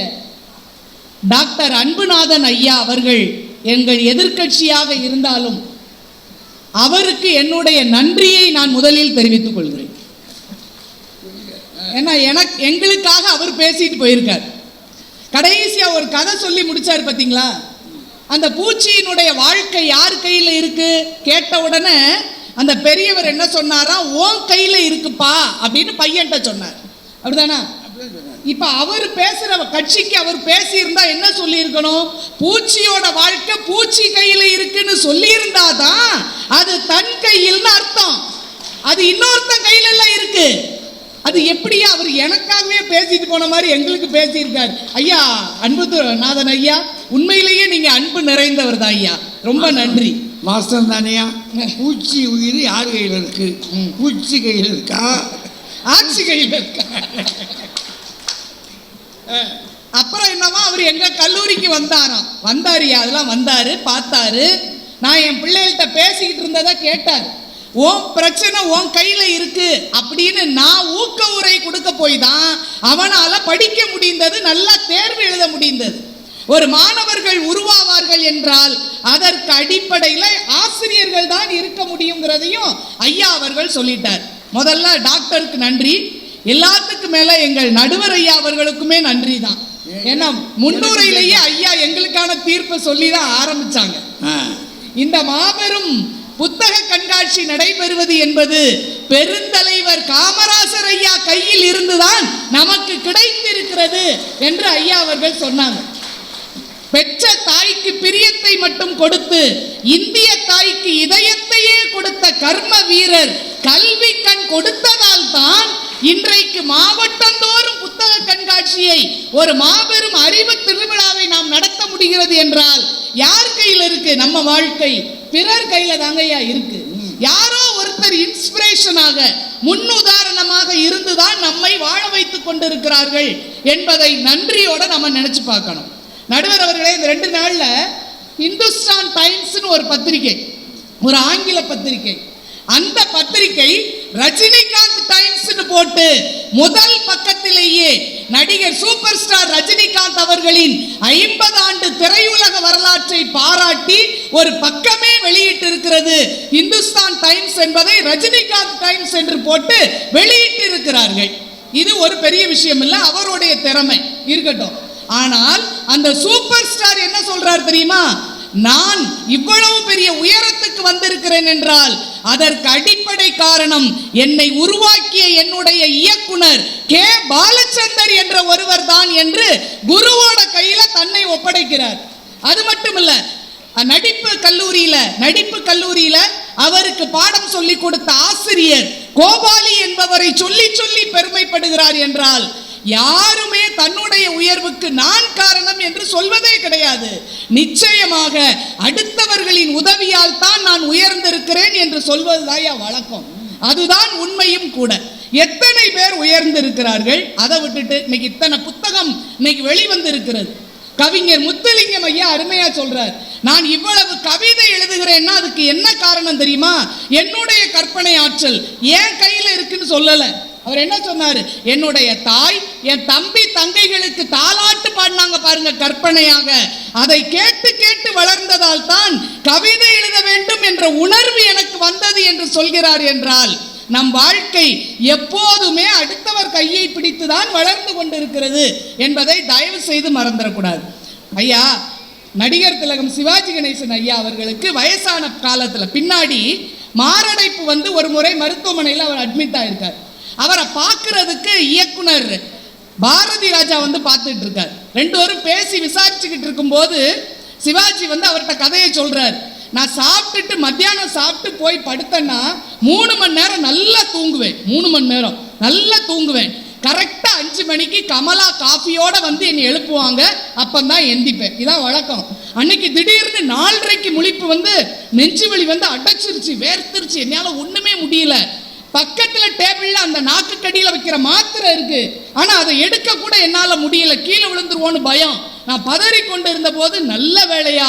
டாக்டர் அன்புநாதன் ஐயா அவர்கள் எங்கள் எதிர்க்கட்சியாக இருந்தாலும் அவருக்கு என்னுடைய நன்றியை நான் முதலில் தெரிவித்துக் கொள்கிறேன். ஏன்னா எங்களுக்காக அவர் பேசிட்டு போயிருக்கார். கடைசியா ஒரு கதை சொல்லி முடிச்சார் பார்த்தீங்களா? அந்த பூச்சியினுடைய வாழ்க்கை யார் கையில் இருக்கு கேட்ட உடனே அந்த பெரியவர் என்ன சொன்னாரா, உன் கையில் இருக்குப்பா அப்படின்னு பையன்ட்ட சொன்னார். அப்படிதானா? இப்ப அவர் பேசுற கட்சிக்கு அவர் பேசியிருந்தா என்ன சொல்லி இருக்கணும்? பூச்சியோட வாழ்க்கை பூச்சி கையில இருக்குன்னு சொல்லி இருந்தாதான் அது தன் கையில்னு அர்த்தம். அது இன்னொருத்தன் கையில எல்லாம் இருக்கு. அது எப்படியா அவர் எனக்காகவே பேசிட்டு போன மாதிரி எங்களுக்கு பேசியிருக்கார். ஐயா, அன்புநாதன் ஐயா, உண்மையிலேயே நீங்க அன்பு நிறைந்தவர் தான் ஐயா. ரொம்ப நன்றி. மாஸ்டர் தானியா, பூச்சி உயிர் யார் கையில் இருக்கு? பூச்சி கையில் இருக்கா, ஆட்சி கையில் இருக்கா? அப்புறம் என்னவா, அவர் எங்க கல்லூரிக்கு வந்தாரியா, அதெல்லாம் வந்தாரு, பார்த்தாரு. நான் என் பிள்ளைகள்கிட்ட பேசிக்கிட்டு இருந்ததை கேட்டார். உன் பிரச்சனை உன் கையில இருக்கு அப்படின்னு நான் ஊக்க உரை கொடுக்க போய் தான் அவனால படிக்க முடிந்தது, நல்லா தேர்வு எழுத முடிந்தது. ஒரு மாணவர்கள் உருவாவார்கள் என்றால் அதற்கு அடிப்படையில் ஆசிரியர்கள் தான் இருக்க முடியுங்கிறதையும் ஐயா அவர்கள் சொல்லிட்டார். முதல்ல டாக்டருக்கு நன்றி. எல்லாத்துக்கும் மேல எங்கள் நடுவர் ஐயா அவர்களுக்குமே நன்றி தான். ஏன்னா முன்னுரையிலேயே ஐயா எங்களுக்கான தீர்ப்பை சொல்லி தான் ஆரம்பிச்சாங்க. இந்த மாபெரும் புத்தக கண்காட்சி நடைபெறுவது என்பது பெருந்தலைவர் காமராசர் ஐயா கையில் இருந்துதான் நமக்கு கிடைத்திருக்கிறது என்று ஐயா அவர்கள் சொன்னாங்க. பெற்ற தாய்க்கு பிரியத்தை மட்டும் கொடுத்து இந்திய தாய்க்கு இதயத்தையே கொடுத்த கர்ம வீரர் கல்வி கண் கொடுத்ததால் தான் இன்றைக்கு மாவட்டந்தோறும் புத்தக கண்காட்சியை, ஒரு மாபெரும் அறிவு திருவிழாவை நாம் நடத்த முடிகிறது என்றால் யார் கையில் இருக்கு? நம்ம வாழ்க்கை பிறர் கையில தாங்கய்யா இருக்கு. யாரோ ஒருத்தர் இன்ஸ்பிரேஷனாக, முன்னுதாரணமாக இருந்துதான் நம்மை வாழ வைத்துக் கொண்டிருக்கிறார்கள் என்பதை நன்றியோட நம்ம நினைச்சு பார்க்கணும். நடுவர் அவர்களே, இந்த 2 நாள்ல இந்துஸ்தான் டைம்ஸ் ஒரு பத்திரிகை, ஒரு ஆங்கில பத்திரிகை, அந்த பத்திரிகை ரஜினிகாந்த் டைம்ஸ் போட்டு முதல் பக்கத்திலேயே நடிகர் சூப்பர் ஸ்டார் ரஜினிகாந்த் அவர்களின் 50 ஆண்டு திரையுலக வரலாற்றை பாராட்டி ஒரு பக்கமே வெளியிட்டு இருக்கிறது. இந்துஸ்தான் டைம்ஸ் என்பதை ரஜினிகாந்த் டைம்ஸ் என்று போட்டு வெளியிட்டு இருக்கிறார்கள். இது ஒரு பெரிய விஷயம் இல்ல, அவருடைய திறமை இருக்கட்டும். ஆனால் அந்த சூப்பர் ஸ்டார் என்ன சொல்றார் தெரியுமா? நான் இவ்வளவு பெரிய உயரத்துக்கு வந்திருக்கிறேன் என்றால் அதற்கு அடிப்படை காரணம் என்னை உருவாக்கிய என்னுடைய இயக்குனர் கே பாலச்சந்தர் என்ற ஒருவர் தான் என்று குருவோட கையில தன்னை ஒப்படைக்கிறார். அது மட்டுமல்ல, நடிப்பு கல்லூரியில அவருக்கு பாடம் சொல்லி கொடுத்த ஆசிரியர் கோபாலி என்பவரை சொல்லி சொல்லி பெருமைப்படுகிறார் என்றால் யாருமே தன்னுடைய உயர்வுக்கு நான் காரணம் என்று சொல்வதே கிடையாது. நிச்சயமாக அடுத்தவர்களின் உதவியால் தான் நான் உயர்ந்திருக்கிறேன் என்று சொல்வதுதான் வழக்கம். அதுதான் உண்மையும் கூட. எத்தனை பேர் உயர்ந்திருக்கிறார்கள்? அதை விட்டுட்டு இன்னைக்கு இத்தனை புத்தகம் இன்னைக்கு வெளிவந்து இருக்கிறது. கவிஞர் முத்துலிங்கம் ஐயா அருமையா சொல்றார், நான் இவ்வளவு கவிதை எழுதுகிறேன்னா அதுக்கு என்ன காரணம் தெரியுமா? என்னுடைய கற்பனை ஆற்றல் என் கையில இருக்குன்னு சொல்லல. அவர் என்ன சொன்னாரு? என்னுடைய தாய் என் தம்பி தங்கைகளுக்கு தாலாட்டு பாடினாங்க பாருங்க கற்பனையாக. அதை கேட்டு கேட்டு வளர்ந்ததால் தான் கவிதை எழுத வேண்டும் என்ற உணர்வு எனக்கு வந்தது என்று சொல்கிறார். என்றால் நம் வாழ்க்கை எப்போதுமே அடுத்தவர் கையை பிடித்துதான் வளர்ந்து கொண்டிருக்கிறது என்பதை தயவு செய்து மறந்துடக்கூடாது. ஐயா, நடிகர் திலகம் சிவாஜி கணேசன் ஐயா அவர்களுக்கு வயசான காலத்துல பின்னாடி மாரடைப்பு வந்து ஒரு முறை மருத்துவமனையில் அவர் அட்மிட் ஆயிருக்கார். அவரை பார்க்கறதுக்கு இயக்குனர் பாரதி ராஜா வந்து பார்த்துட்டு இருக்கார். 2 பேரும் பேசி விசாரிச்சுக்கிட்டு இருக்கும்போது சிவாஜி வந்து அவர்கிட்ட கதையை சொல்றார். நான் சாப்பிட்டுட்டு மத்தியானம் சாப்பிட்டு போய் படுத்தேன்னா 3 மணி நேரம் நல்லா தூங்குவேன். 3 மணி நேரம் நல்லா தூங்குவேன். கரெக்டா 5 மணிக்கு கமலா காஃபியோட வந்து என்னை எழுப்புவாங்க. அப்பந்தான் எந்திப்பேன். இதான் வழக்கம். அன்னைக்கு திடீர்னு 4:30க்கு முழிப்பு வந்து நெஞ்சு வலி வந்து அடைச்சிருச்சு, வேர்த்திருச்சு, என்னால ஒண்ணுமே முடியல. பக்கத்துல டேபிள்ல அந்த நாக்கு கடியில வைக்கிற மாத்திரை இருக்கு, ஆனா அதை எடுக்க கூட என்னால முடியல, கீழே விழுந்துருவோன்னு பயம். நான் பதறி கொண்டு இருந்த போது நல்ல வேளையா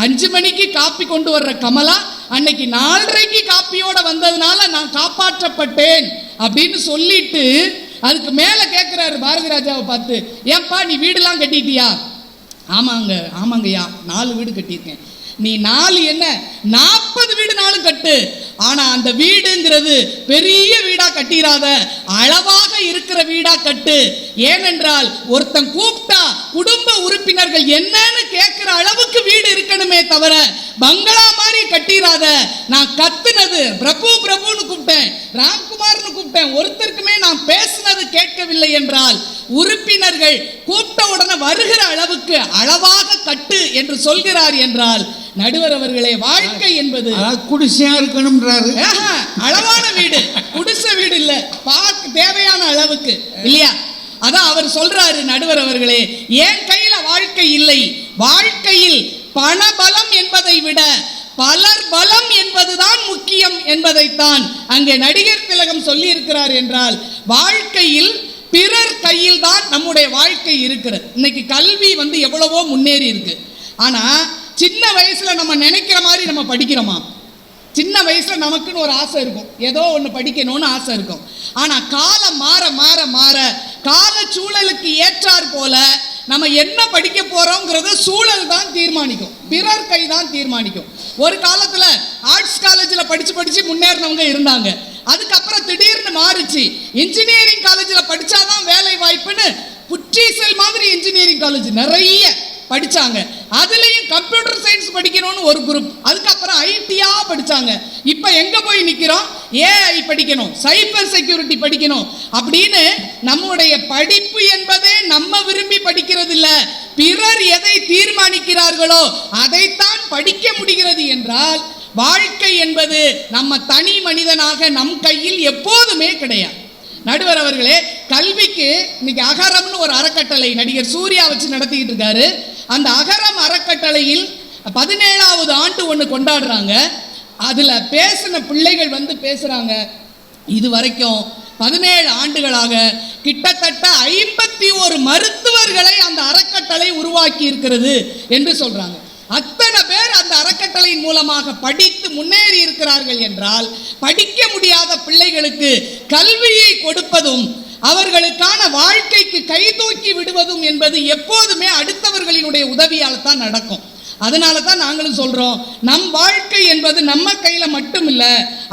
5 மணிக்கு காப்பி கொண்டு வர்ற கமலா அன்னைக்கு 4:30க்கு காப்பியோட வந்ததுனால நான் காப்பாற்றப்பட்டேன் அப்படின்னு சொல்லிட்டு அதுக்கு மேல கேட்கிறாரு பாரதி ராஜாவை பார்த்து, ஏன்பா நீ வீடுலாம் கட்டிட்டியா? ஆமாங்கய்யா 4 வீடு கட்டியிருக்கேன். நீ 4 என்ன 40 வீடுனாலும் கட்டு, ஆனா அந்த வீடுங்கிறது பெரிய வீடா கட்டிராத, அளவாக இருக்கிற வீடா கட்டு. ஏனென்றால் ஒருத்தன் கூப்பிட்டா குடும்ப உறுப்பினர்கள் என்னன்னு கேட்கிற அளவுக்கு வீடு இருக்கணுமே தவிர பங்களா மாதிரி கட்டிராத. நான் கத்துனது பிரபு பிரபுன்னு கூப்பிட்டேன், ராம்குமார்னு கூப்பிட்டேன், ஒருத்தருக்குமே நான் பேசினது கேட்கவில்லை என்றால் உறுப்பினர்கள் கூப்பிட்ட உடனே வருகிற அளவுக்கு அளவாக கட்டு என்று சொல்கிறார் என்றால், நடுவர் அவர்களே, வாழ்க்கை என்பது குடிசையா இருக்கணும்ன்றாரு. அளவான வீடு, குடிசை வீடு இல்ல, பார்க்க தேவையான அளவுக்கு இல்லையா? அதான் அவர் சொல்றாரு நடுவர் அவர்களே, என் கையில வாழ்க்கை இல்லை, வாழ்க்கையில் பணபலம் என்பதை விட பலர் பலம் என்பதுதான் முக்கியம் என்பதைத்தான் அங்கே நடிகர் திலகம் சொல்லி இருக்கிறார். என்றால் வாழ்க்கையில் பிறர் கையில் தான் நம்முடைய வாழ்க்கை இருக்கிறது. இன்னைக்கு கல்வி வந்து எவ்வளவோ முன்னேறி இருக்கு, ஆனா சின்ன வயசுல நம்ம நினைக்கிற மாதிரி நம்ம படிக்கிறோமா? சின்ன வயசுல நமக்குன்னு ஒரு ஆசை இருக்கும், ஏதோ ஒன்று படிக்கணும்னு ஆசை இருக்கும். ஆனா காலம் மாற மாற மாற கால சூழலுக்கு ஏற்றார் போல நம்ம என்ன படிக்க போறோங்கிறத சூழல் தான் தீர்மானிக்கும், பிறர் கை தான் தீர்மானிக்கும். ஒரு காலத்துல ஆர்ட்ஸ் காலேஜில் படிச்சு முன்னேறினவங்க இருந்தாங்க. அதுக்கப்புறம் திடீர்னு மாறிச்சு, இன்ஜினியரிங் காலேஜில் படிச்சாதான் வேலை வாய்ப்புன்னு புற்றீசல் மாதிரி இன்ஜினியரிங் காலேஜ் நிறைய படிச்சாங்க. அதுலயும் கம்ப்யூட்டர் சயின்ஸ் படிக்கணும்னு ஒரு குரூப், அதுக்கப்புறம் ஐடியா படிச்சாங்க. இப்ப எங்க போய் நிக்கிறோம்? ஏஐ படிக்கணும், சைபர் செக்யூரிட்டி படிக்கணும் அப்படின்னு நம்முடைய படிப்பு என்பதே நம்ம விரும்பி படிக்கிறது இல்ல, பிறர் எதை தீர்மானிக்கிறார்களோ அதைத்தான் படிக்க முடிகிறது. என்றால் வாழ்க்கை என்பது நம்ம தனி மனிதனாக நம் கையில் எப்போதுமே கிடையாது. நடுவர் அவர்களே, கல்விக்கு இன்னைக்கு அகரம்னு ஒரு அறக்கட்டளை நடிகர் சூர்யா வச்சு நடத்திக்கிட்டு இருக்காரு. அந்த அகரம் அறக்கட்டளையில் 17வது ஆண்டு ஒன்று கொண்டாடுறாங்க. அதுல பேசின பிள்ளைகள் வந்து பேசுறாங்க, இது வரைக்கும் 17 ஆண்டுகளாக கிட்டத்தட்ட 51 மருத்துவர்களை அந்த அறக்கட்டளை உருவாக்கி இருக்கிறது என்று சொல்றாங்க. அத்தனை பேர் அந்த அறக்கட்டளையின் மூலமாக படித்து முன்னேறி இருக்கிறார்கள். என்றால் படிக்க முடியாத பிள்ளைகளுக்கு கல்வியை கொடுப்பதும் அவர்களுக்கான வாழ்க்கைக்கு கை தூக்கி விடுவதும் என்பது எப்போதுமே அடுத்தவர்களினுடைய உதவியால் தான் நடக்கும். அதனால தான் நாங்களும் சொல்றோம், நம் வாழ்க்கை என்பது நம்ம கையில மட்டும் இல்ல,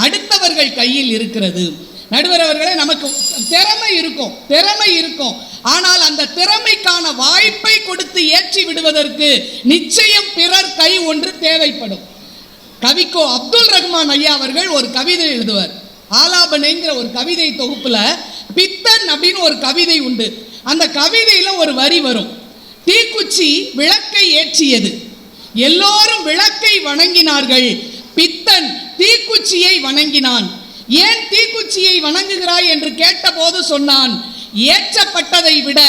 அடுத்தவர்கள் கையில் இருக்கிறது. நடுவர் அவர்களே, நமக்கு திறமை இருக்கும், ஆனால் அந்த திறமைக்கான வாய்ப்பை கொடுத்து ஏற்றி விடுவதற்கு நிச்சயம் பிறர் கை ஒன்று தேவைப்படும். கவிக்கோ அப்துல் ரஹ்மான் ஐயா அவர்கள் ஒரு கவிதை எழுதுவார். ஆலாபனைங்கிற ஒரு கவிதை தொகுப்புல பித்தன் அப்படின்னு ஒரு கவிதை உண்டு. அந்த கவிதையில ஒரு வரி வரும், தீக்குச்சி விளக்கை ஏற்றியது, எல்லோரும் விளக்கை வணங்கினார்கள், பித்தன் தீக்குச்சியை வணங்கினான். ஏன் தீக்குச்சியை வணங்குகிறாய் என்று கேட்டபோது சொன்னான், ஏற்றப்பட்டதை விட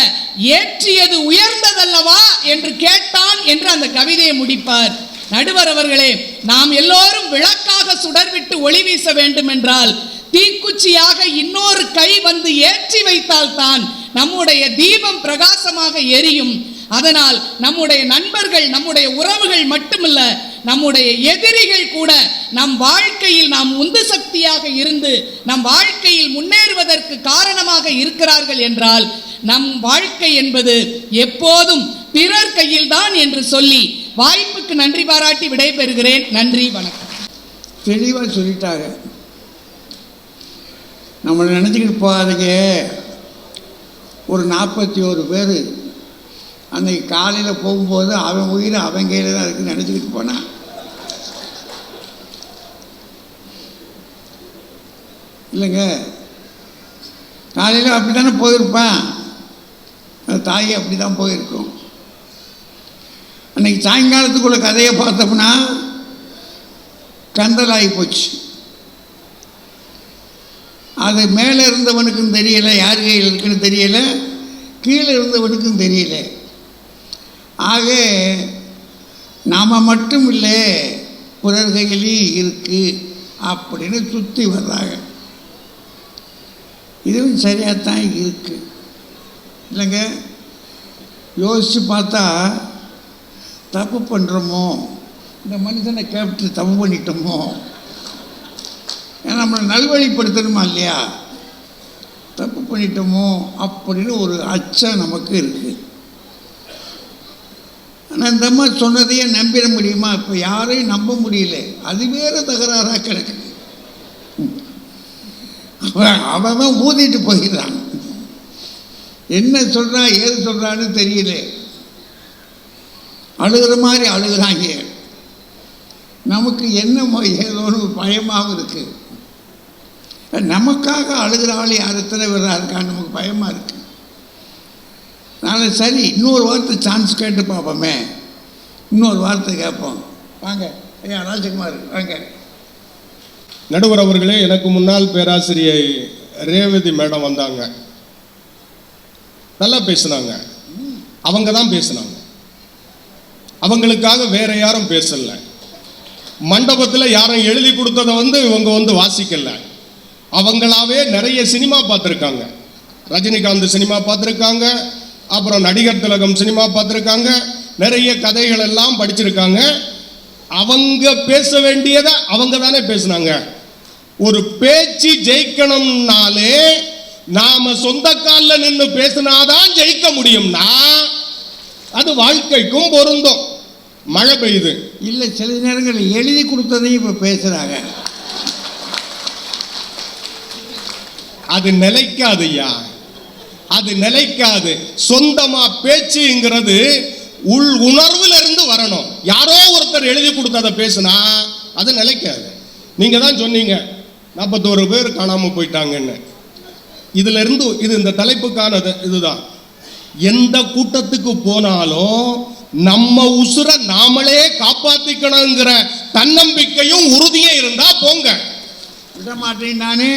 ஏற்றியது உயர்ந்ததல்லவா என்று கேட்டான் என்று அந்த கவிதையை முடிப்பார். நடுவர் அவர்களே, நாம் எல்லோரும் விளக்காக சுடர்விட்டு ஒளி வீச வேண்டும் என்றால் தீக்குச்சியாக இன்னொரு கை வந்து ஏற்றி வைத்தால் தான் நம்முடைய தீபம் பிரகாசமாக எரியும். அதனால் நம்முடைய நண்பர்கள், நம்முடைய உறவுகள் மட்டுமல்ல, நம்முடைய எதிரிகள் கூட நம் வாழ்க்கையில் நாம் உந்து சக்தியாக இருந்து நம் வாழ்க்கையில் முன்னேறுவதற்கு காரணமாக இருக்கிறார்கள். என்றால் நம் வாழ்க்கை என்பது எப்போதும் பிறர் கையில் தான் என்று சொல்லி வாய்ப்புக்கு நன்றி பாராட்டி விடைபெறுகிறேன். நன்றி, வணக்கம். தெளிவாக சொல்லிட்டாங்க. நம்மளை நினச்சிக்கிட்டு போகாதீங்க. ஒரு 41 பேர் அன்னைக்கு காலையில் போகும்போது அவன் உயிர் அவன் கையில் தான் இருக்குன்னு நினச்சிக்கிட்டு போனான். இல்லைங்க, காலையில் அப்படி தானே போயிருப்பான், தாய் அப்படி தான் போயிருக்கும். அன்னைக்கு சாயங்காலத்துக்குள்ள கதையை பார்த்தோம்னா கந்தலாகி போச்சு. அது மேலே இருந்தவனுக்கும் தெரியலை, யார் கையில் இருக்குன்னு தெரியலை, கீழே இருந்தவனுக்கும் தெரியல. ஆக நாம் மட்டும் இல்லை, பிறர் கையிலையும் இருக்கு அப்படின்னு சுற்றி வர்றாங்க. இதுவும் சரியாகத்தான் இருக்குது இல்லைங்க. யோசித்து பார்த்தா தப்பு பண்ணுறோமோ, இந்த மனுஷனை கேப்ட்டு தப்பு பண்ணிட்டோமோ, ஏன்னா நம்மளை நல்வழிப்படுத்தணுமா இல்லையா, தப்பு பண்ணிட்டோமோ அப்படின்னு ஒரு அச்சம் நமக்கு இருக்குது. ஆனால் இந்த மாதிரி சொன்னதையே நம்பிட முடியுமா? இப்போ யாரையும் நம்ப முடியல, அது வேறு தகராறாக கிடக்குது. அவன் ஊதிட்டு போயிடுறான், என்ன சொல்கிறான் ஏது சொல்கிறான்னு தெரியல, அழுகிற மாதிரி அழுகிறாங்க. நமக்கு என்னமோ ஏதோன்னு பயமாகவும் இருக்குது. நமக்காக அழுகிற ஆள் யார் எத்தனை பேராக இருக்கான்னு நமக்கு பயமாக இருக்குது. அதனால் சரி, இன்னொரு வார்த்தை சான்ஸ் கேட்டு பார்ப்போமே, இன்னொரு வார்த்தை கேட்போம். வாங்க ஐயா ராஜகுமார் வாங்க. நடுவர் அவர்களே, எனக்கு முன்னால் பேராசிரியை ரேவதி மேடம் வந்தாங்க, நல்லா பேசினாங்க. அவங்க தான் பேசினாங்க, அவங்களுக்காக வேற யாரும் பேசல. மண்டபத்தில் யாரும் எழுதி கொடுத்ததை இவங்க வாசிக்கல. அவங்களாவே நிறைய சினிமா பார்த்துருக்காங்க. ரஜினிகாந்த் சினிமா பார்த்துருக்காங்க, அப்புறம் நடிகர் திலகம் சினிமா பார்த்துருக்காங்க, நிறைய கதைகள் எல்லாம் படிச்சிருக்காங்க. அவங்க பேச வேண்டியதை அவங்க தானே பேசினாங்க. ஒரு பேச்சு ஜெயிக்கணும்னாலே நாம சொந்த காலில் நின்று பேசினாதான் ஜெயிக்க முடியும்னா அது வாழ்க்கைக்கும் பொருந்தும். மழை பெய்யுது இல்லை, சில நேரங்களில் எழுதி கொடுத்ததையும் இப்போ பேசுகிறாங்க. அது நிலைக்காதுயா, அது நிலைக்காது. சொந்தமா பேச்சுங்கிறது உள் உணர்வுல இருந்து வரணும். யாரோ ஒருத்தர் எழுதி கொடுத்ததை பேசுனா அது நிலைக்காது. நீங்க தான் சொன்னீங்க 41 பேர் காணாம போயிட்டாங்கன்னு. இதுல இருந்து இந்த தலைப்புக்கான இதுதான். எந்த கூட்டத்துக்கு போனாலும் நம்ம உசுர நாமளே காப்பாத்திக்கணுங்கிற தன்னம்பிக்கையும் உறுதியும் இருந்தா போங்க. விட மாட்டேன் நானே.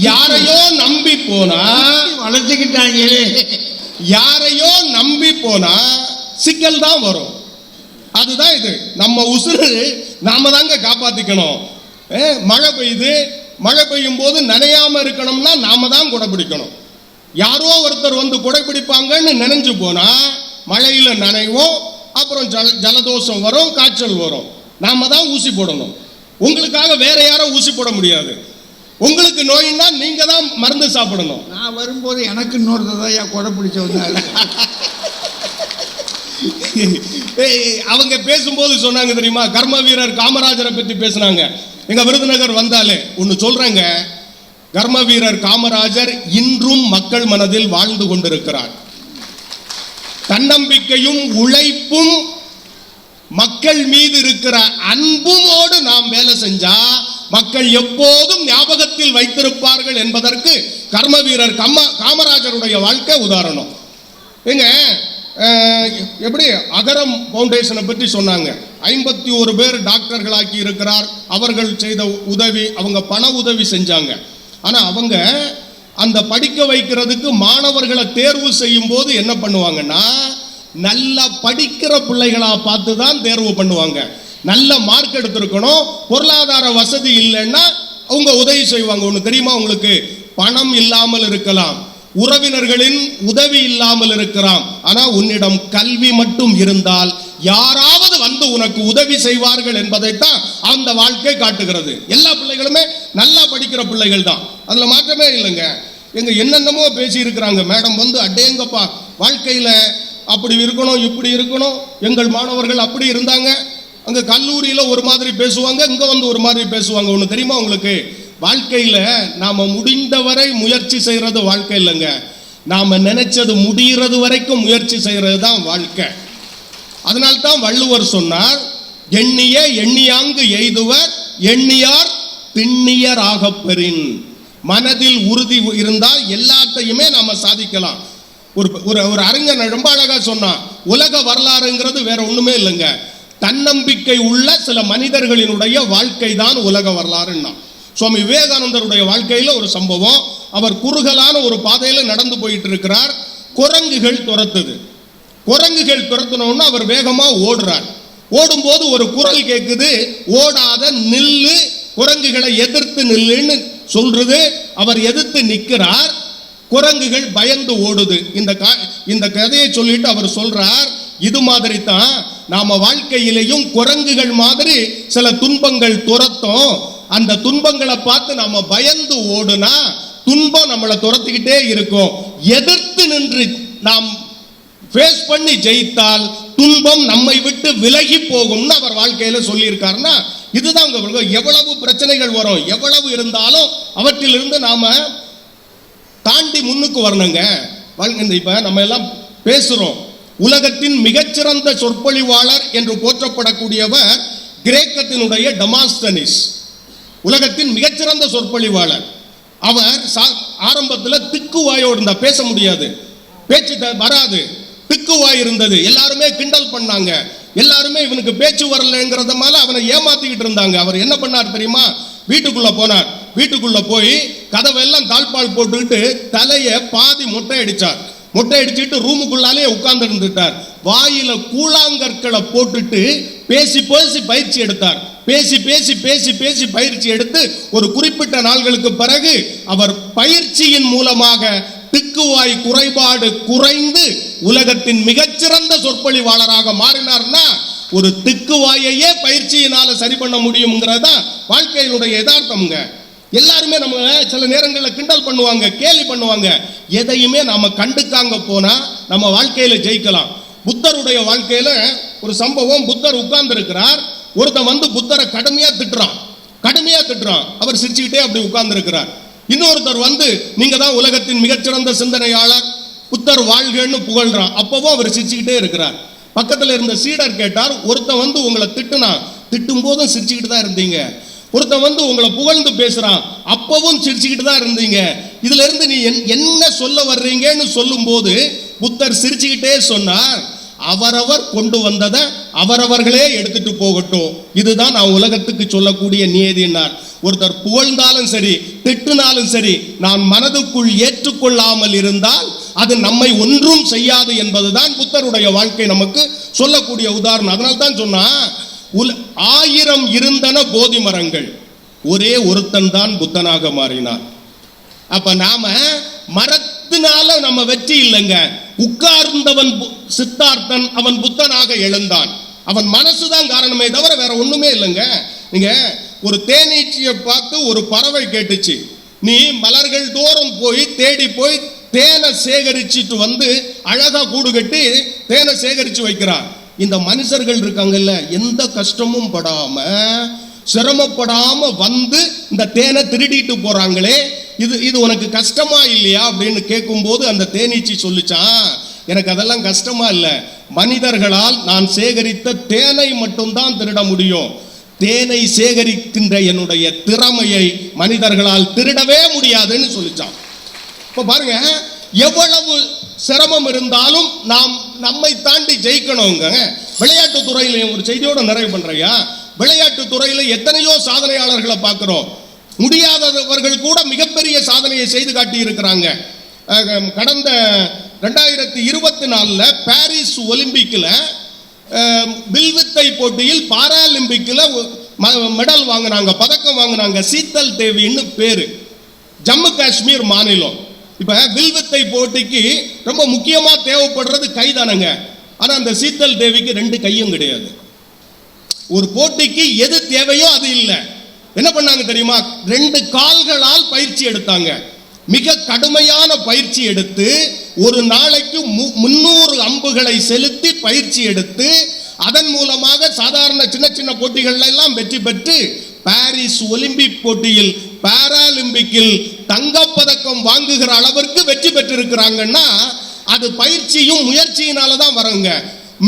யாரையோ நம்பி போனா வளர்த்துக்கிட்டாங்களே, யாரையோ நம்பி போனா சிக்கல் தான் வரும். அதுதான் இது. நம்ம உசுறு நாம தாங்க காப்பாத்திக்கணும். மழை பெய்யுது, மழை பெய்யும் போது நனையாம இருக்கணும்னா நாம தான் குடை பிடிக்கணும். யாரோ ஒருத்தர் குடை பிடிப்பாங்கன்னு நினைஞ்சு போனா மழையில நனைவோம், அப்புறம் ஜலதோஷம் வரும், காய்ச்சல் வரும். நாம தான் ஊசி போடணும். உங்களுக்காக வேற யாரும் ஊசி போட முடியாது. உங்களுக்கு நோயின்னா நீங்க தான் மருந்து சாப்பிடணும். நான் வரும்போது எனக்கு இன்னொருத்தான் கொடை பிடிச்ச வந்தாங்க. அவங்க பேசும்போது சொன்னாங்க தெரியுமா, கர்ம வீரர் காமராஜரை பற்றி பேசினாங்க. எங்க விருதுநகர் வந்தாலே ஒன்னு சொல்றாங்க, கர்ம வீரர் காமராஜர் இன்றும் மக்கள் மனதில் வாழ்ந்து கொண்டிருக்கிறார். தன்னம்பிக்கையும் உழைப்பும் மக்கள் மீது இருக்கிற அன்புமோடு நாம் வேலை செஞ்சா மக்கள் எப்போதும் ஞாபகத்தில் வைத்திருப்பார்கள் என்பதற்கு கர்ம வீரர் காமராஜருடைய வாழ்க்கை உதாரணம். எங்க எப்படி அகரம் ஃபவுண்டேஷனை பற்றி சொன்னாங்க. 51 பேர் டாக்டர்களாக்கி இருக்கிறார். அவர்கள் செய்த உதவி, அவங்க பண உதவி செஞ்சாங்க. ஆனா அவங்க அந்த படிக்க வைக்கிறதுக்கு மாணவர்களை தேர்வு செய்யும் போது என்ன பண்ணுவாங்கன்னா, நல்லா படிக்கிற பிள்ளைகளா பார்த்து தான் தேர்வு பண்ணுவாங்க. நல்ல மார்க் எடுத்திருக்கணும். பொருளாதார வசதி இல்லைன்னா அவங்க உதவி செய்வாங்க. ஒன்று தெரியுமா உங்களுக்கு, பணம் இல்லாமல் இருக்கலாம், உறவினர்களின் உதவி இல்லாமல் இருக்கலாம், ஆனா உன்னிடம் கல்வி மட்டும் இருந்தால் யாராவது உனக்கு உதவி செய்வார்கள் என்பதைத்தான் அந்த வாழ்க்கை காட்டுகிறது. எல்லா பிள்ளைகளுமே நல்லா படிக்கிற பிள்ளைகள் தான், அதுல மாற்றமே இல்லைங்க. எங்க என்னென்னமோ பேசி இருக்கிறாங்க மேடம். அடேங்கப்பா, வாழ்க்கையில அப்படி இருக்கணும் இப்படி இருக்கணும். எங்கள் மாணவர்கள் அப்படி இருந்தாங்க. அங்க கல்லூரியில ஒரு மாதிரி பேசுவாங்க, இங்க ஒரு மாதிரி பேசுவாங்க. ஒண்ணு தெரியுமா உங்களுக்கு, வாழ்க்கையில நாம முடிந்தவரை முயற்சி செய்யறது வாழ்க்கை இல்லைங்க. நாம நினைச்சது முடிகிறது வரைக்கும் முயற்சி செய்யறது தான் வாழ்க்கை. அதனால்தான் வள்ளுவர் சொன்னார், எண்ணிய எண்ணியாங்கு எய்துவர் எண்ணியார் திண்ணியர் ஆகப்பெறின். மனதில் உறுதி இருந்தால் எல்லாத்தையுமே நாம சாதிக்கலாம். ஒரு அறிஞர் ரொம்ப அழகா சொன்னான், உலக வரலாறுங்கிறது வேற ஒண்ணுமே இல்லைங்க, தன்னம்பிக்கை உள்ள சில மனிதர்களினுடைய வாழ்க்கை தான் உலக வரலாறுன்னா. சுவாமி விவேகானந்தருடைய வாழ்க்கையில ஒரு சம்பவம். அவர் குறுகலான ஒரு பாதையில நடந்து போயிட்டு இருக்கிறார். குரங்குகள் துரத்துது. குரங்குகள் துரத்துனோன்னு அவர் வேகமா ஓடுறார். ஓடும்போது ஒரு குரல் கேட்குது, ஓடாத நில்லு, குரங்குகளை எதிர்த்து நில்லுன்னு சொல்றது. அவர் எதிர்த்து நிற்கிறார். குரங்குகள் பயந்து ஓடுது. இந்த கதையை சொல்லிட்டு அவர் சொல்றார், இது மாதிரி தான் நாம வாழ்க்கையிலையும் குரங்குகள் மாதிரி சில துன்பங்கள் துரத்தும். அந்த துன்பங்களை பார்த்து நாம பயந்து ஓடுனா துன்பம் நம்மளை துரத்திக்கிட்டே இருக்கும். எதிர்த்து நின்று நாம் ஃபேஸ் பண்ணி ஜெயித்தால் துன்பம் நம்மை விட்டு விலகி போகும்னு அவர் வாழ்க்கையில சொல்லியிருக்காருன்னா இதுதான். எவ்வளவு பிரச்சனைகள் வரும், எவ்வளவு இருந்தாலும் அவற்றிலிருந்து நாம தாண்டி முன்னுக்கு வரணுங்க. இப்ப நம்ம எல்லாம் பேசுறோம். உலகத்தின் மிகச்சிறந்த சொற்பொழிவாளர் என்று போற்றப்படக்கூடியவர் கிரேக்கத்தினுடைய டெமாஸ்தனிஸ். உலகத்தின் மிகச்சிறந்த சொற்பொழிவாளர். அவர் ஆரம்பத்தில் திக்குவாயோடு இருந்தா, பேச முடியாது, பேச்சு வராது, திக்குவாய் இருந்தது. எல்லாருமே கிண்டல் பண்ணாங்க. எல்லாருமே இவனுக்கு பேச்சு வரலங்கிறதுனால அவனை ஏமாத்திக்கிட்டு இருந்தாங்க. அவர் என்ன பண்ணார் தெரியுமா? வீட்டுக்குள்ள போனார். வீட்டுக்குள்ள போய் கதவெல்லாம் தாழ்பால் போட்டுக்கிட்டு தலைய பாதி மொட்டை அடிச்சார். மொட்டை அடிச்சுட்டு ரூமுக்குள்ளாலே உட்கார்ந்து இருந்துட்டார். வாயில கூழாங்கற்களை போட்டுட்டு பேசி பேசி பயிற்சி எடுத்தார். பேசி பேசி பேசி பேசி பயிற்சி எடுத்து ஒரு குறிப்பிட்ட நாள்களுக்கு பிறகு அவர் பயிற்சியின் மூலமாக திக்குவாய் குறைபாடு குறைந்து உலகத்தின் மிகச்சிறந்த சொற்பொழிவாளராக மாறினார்னா ஒரு திக்குவாயையே பயிற்சியினால சரி பண்ண முடியுங்கிறதா வாழ்க்கையினுடைய யதார்த்தம்ங்க. எல்லாருமே நம்ம சில நேரங்களில் கிண்டல் பண்ணுவாங்க, கேலி பண்ணுவாங்க. எதையுமே நாம கண்டுக்காங்க போனா நம்ம வாழ்க்கையில ஜெயிக்கலாம். புத்தருடைய வாழ்க்கையில ஒரு சம்பவம். புத்தர் உட்கார்ந்து இருக்கிறார். ஒருத்தன் வந்து புத்தரை கடுமையா திட்டுறான். அவர் சிரிச்சுக்கிட்டே அப்படி உட்கார்ந்து இருக்கிறார். இன்னொருத்தர் வந்து நீங்க தான் உலகத்தின் மிகச்சிறந்த சிந்தனையாளர், புத்தர் வாழ்கன்னு புகழ்றான். அப்பவும் அவர் சிரிச்சுக்கிட்டே இருக்கிறார். பக்கத்துல இருந்த சீடர் கேட்டார், ஒருத்தன் வந்து உங்களை திட்டும் போதும் சிரிச்சுக்கிட்டு தான் இருந்தீங்க, ஒருத்தன் வந்து உங்களை புகழ்ந்து பேசுறான், அப்பவும் சிரிச்சுக்கிட்டு தான் இருந்தீங்க, இதுல இருந்து நீ என்ன சொல்ல வர்றீங்கன்னு சொல்லும் போது புத்தர் சிரிச்சுக்கிட்டே சொன்னார், அவரவர் கொண்டு வந்ததை அவரவர்களே எடுத்துட்டு போகட்டும், இதுதான் நான் உலகத்துக்கு சொல்லக்கூடிய நியதினார். ஒருத்தர் புகழ்ந்தாலும் சரி திட்டுனாலும் சரி நான் மனதுக்குள் ஏற்றுக்கொள்ளாமல் இருந்தால் அது நம்மை ஒன்றும் செய்யாது என்பதுதான் புத்தருடைய வாழ்க்கை நமக்கு சொல்லக்கூடிய உதாரணம். அதனால்தான் சொன்னா 1000 இருந்தன போதி மரங்கள், ஒரே ஒருத்தன் தான் புத்தனாக மாறினார். அப்ப நாம மரத்தினால நம்ம வெற்றி இல்லைங்க. உட்கார்ந்தவன் சித்தார்த்தன், அவன் புத்தனாக எழுந்தான். அவன் மனசுதான் காரணமே தவிர வேற ஒண்ணுமே இல்லைங்க. நீங்க ஒரு தேனீச்சியை பார்த்து ஒரு பறவை கேட்டுச்சு, நீ மலர்கள் தோறும் போய் தேடி போய் தேனை சேகரிச்சுட்டு வந்து அழகா கூடு கட்டி தேனை சேகரிச்சு வைக்கிறான். இந்த மனுஷர்கள் இருக்காங்கல்ல, எந்த கஷ்டமும் படாம சிரமப்படாம வந்து இந்த தேனை திருடிட்டு போறாங்களே, இது உனக்கு கஷ்டமா இல்லையா அப்படின்னு கேட்கும்போது அந்த தேனீச்சி சொல்லிச்சான், எனக்கு அதெல்லாம் கஷ்டமா இல்லை, மனிதர்களால் நான் சேகரித்த தேனை மட்டும்தான் திருட முடியும், தேனை சேகரிக்கின்ற என்னுடைய திறமையை மனிதர்களால் திருடவே முடியாதுன்னு சொல்லிச்சான். இப்ப பாருங்க, எவ்வளவு சிரமம் இருந்தாலும் நாம் நம்மை தாண்டி ஜெயிக்கணுங்க. விளையாட்டு துறையில ஒரு செய்தியோட நிறைவு பண்றையா, விளையாட்டு துறையில எத்தனையோ சாதனையாளர்களை பார்க்கிறோம். முடியாதவர்கள் கூட மிகப்பெரிய சாதனையை செய்து காட்டி இருக்கிறாங்க. கடந்த 2024 பாரிஸ் ஒலிம்பிக்ல வில்வித்தை போட்டியில் பாராலிம்பிக்ல மெடல் வாங்கினாங்க, பதக்கம் வாங்கினாங்க. சீத்தல் தேவின்னு பேரு, ஜம்மு காஷ்மீர் மாநிலம். இப்ப வில்வித்தை போட்டிக்கு ரொம்ப முக்கியமா தேவைப்படுறது கைதானங்க. ஆனா அந்த சீத்தல் தேவிக்கு 2 கையும் கிடையாது. ஒரு போட்டிக்கு எது தேவையோ அது இல்லை. என்ன பண்ணாங்க தெரியுமா? 2 கால்களால் பயிற்சி எடுத்தாங்க. மிக கடுமையான பயிற்சி எடுத்து ஒரு நாளைக்கு 300 அம்புகளை செலுத்தி பயிற்சி எடுத்து அதன் மூலமாக சாதாரண சின்ன சின்ன போட்டிகள் எல்லாம் வெற்றி பெற்று பாரிஸ் ஒலிம்பிக் போட்டியில் பாராலிம்பிக்கில் தங்கப்பதக்கம் வாங்குகிற அளவிற்கு வெற்றி பெற்றிருக்கிறாங்கன்னா அது பயிற்சியும் முயற்சியினால தான் வருங்க.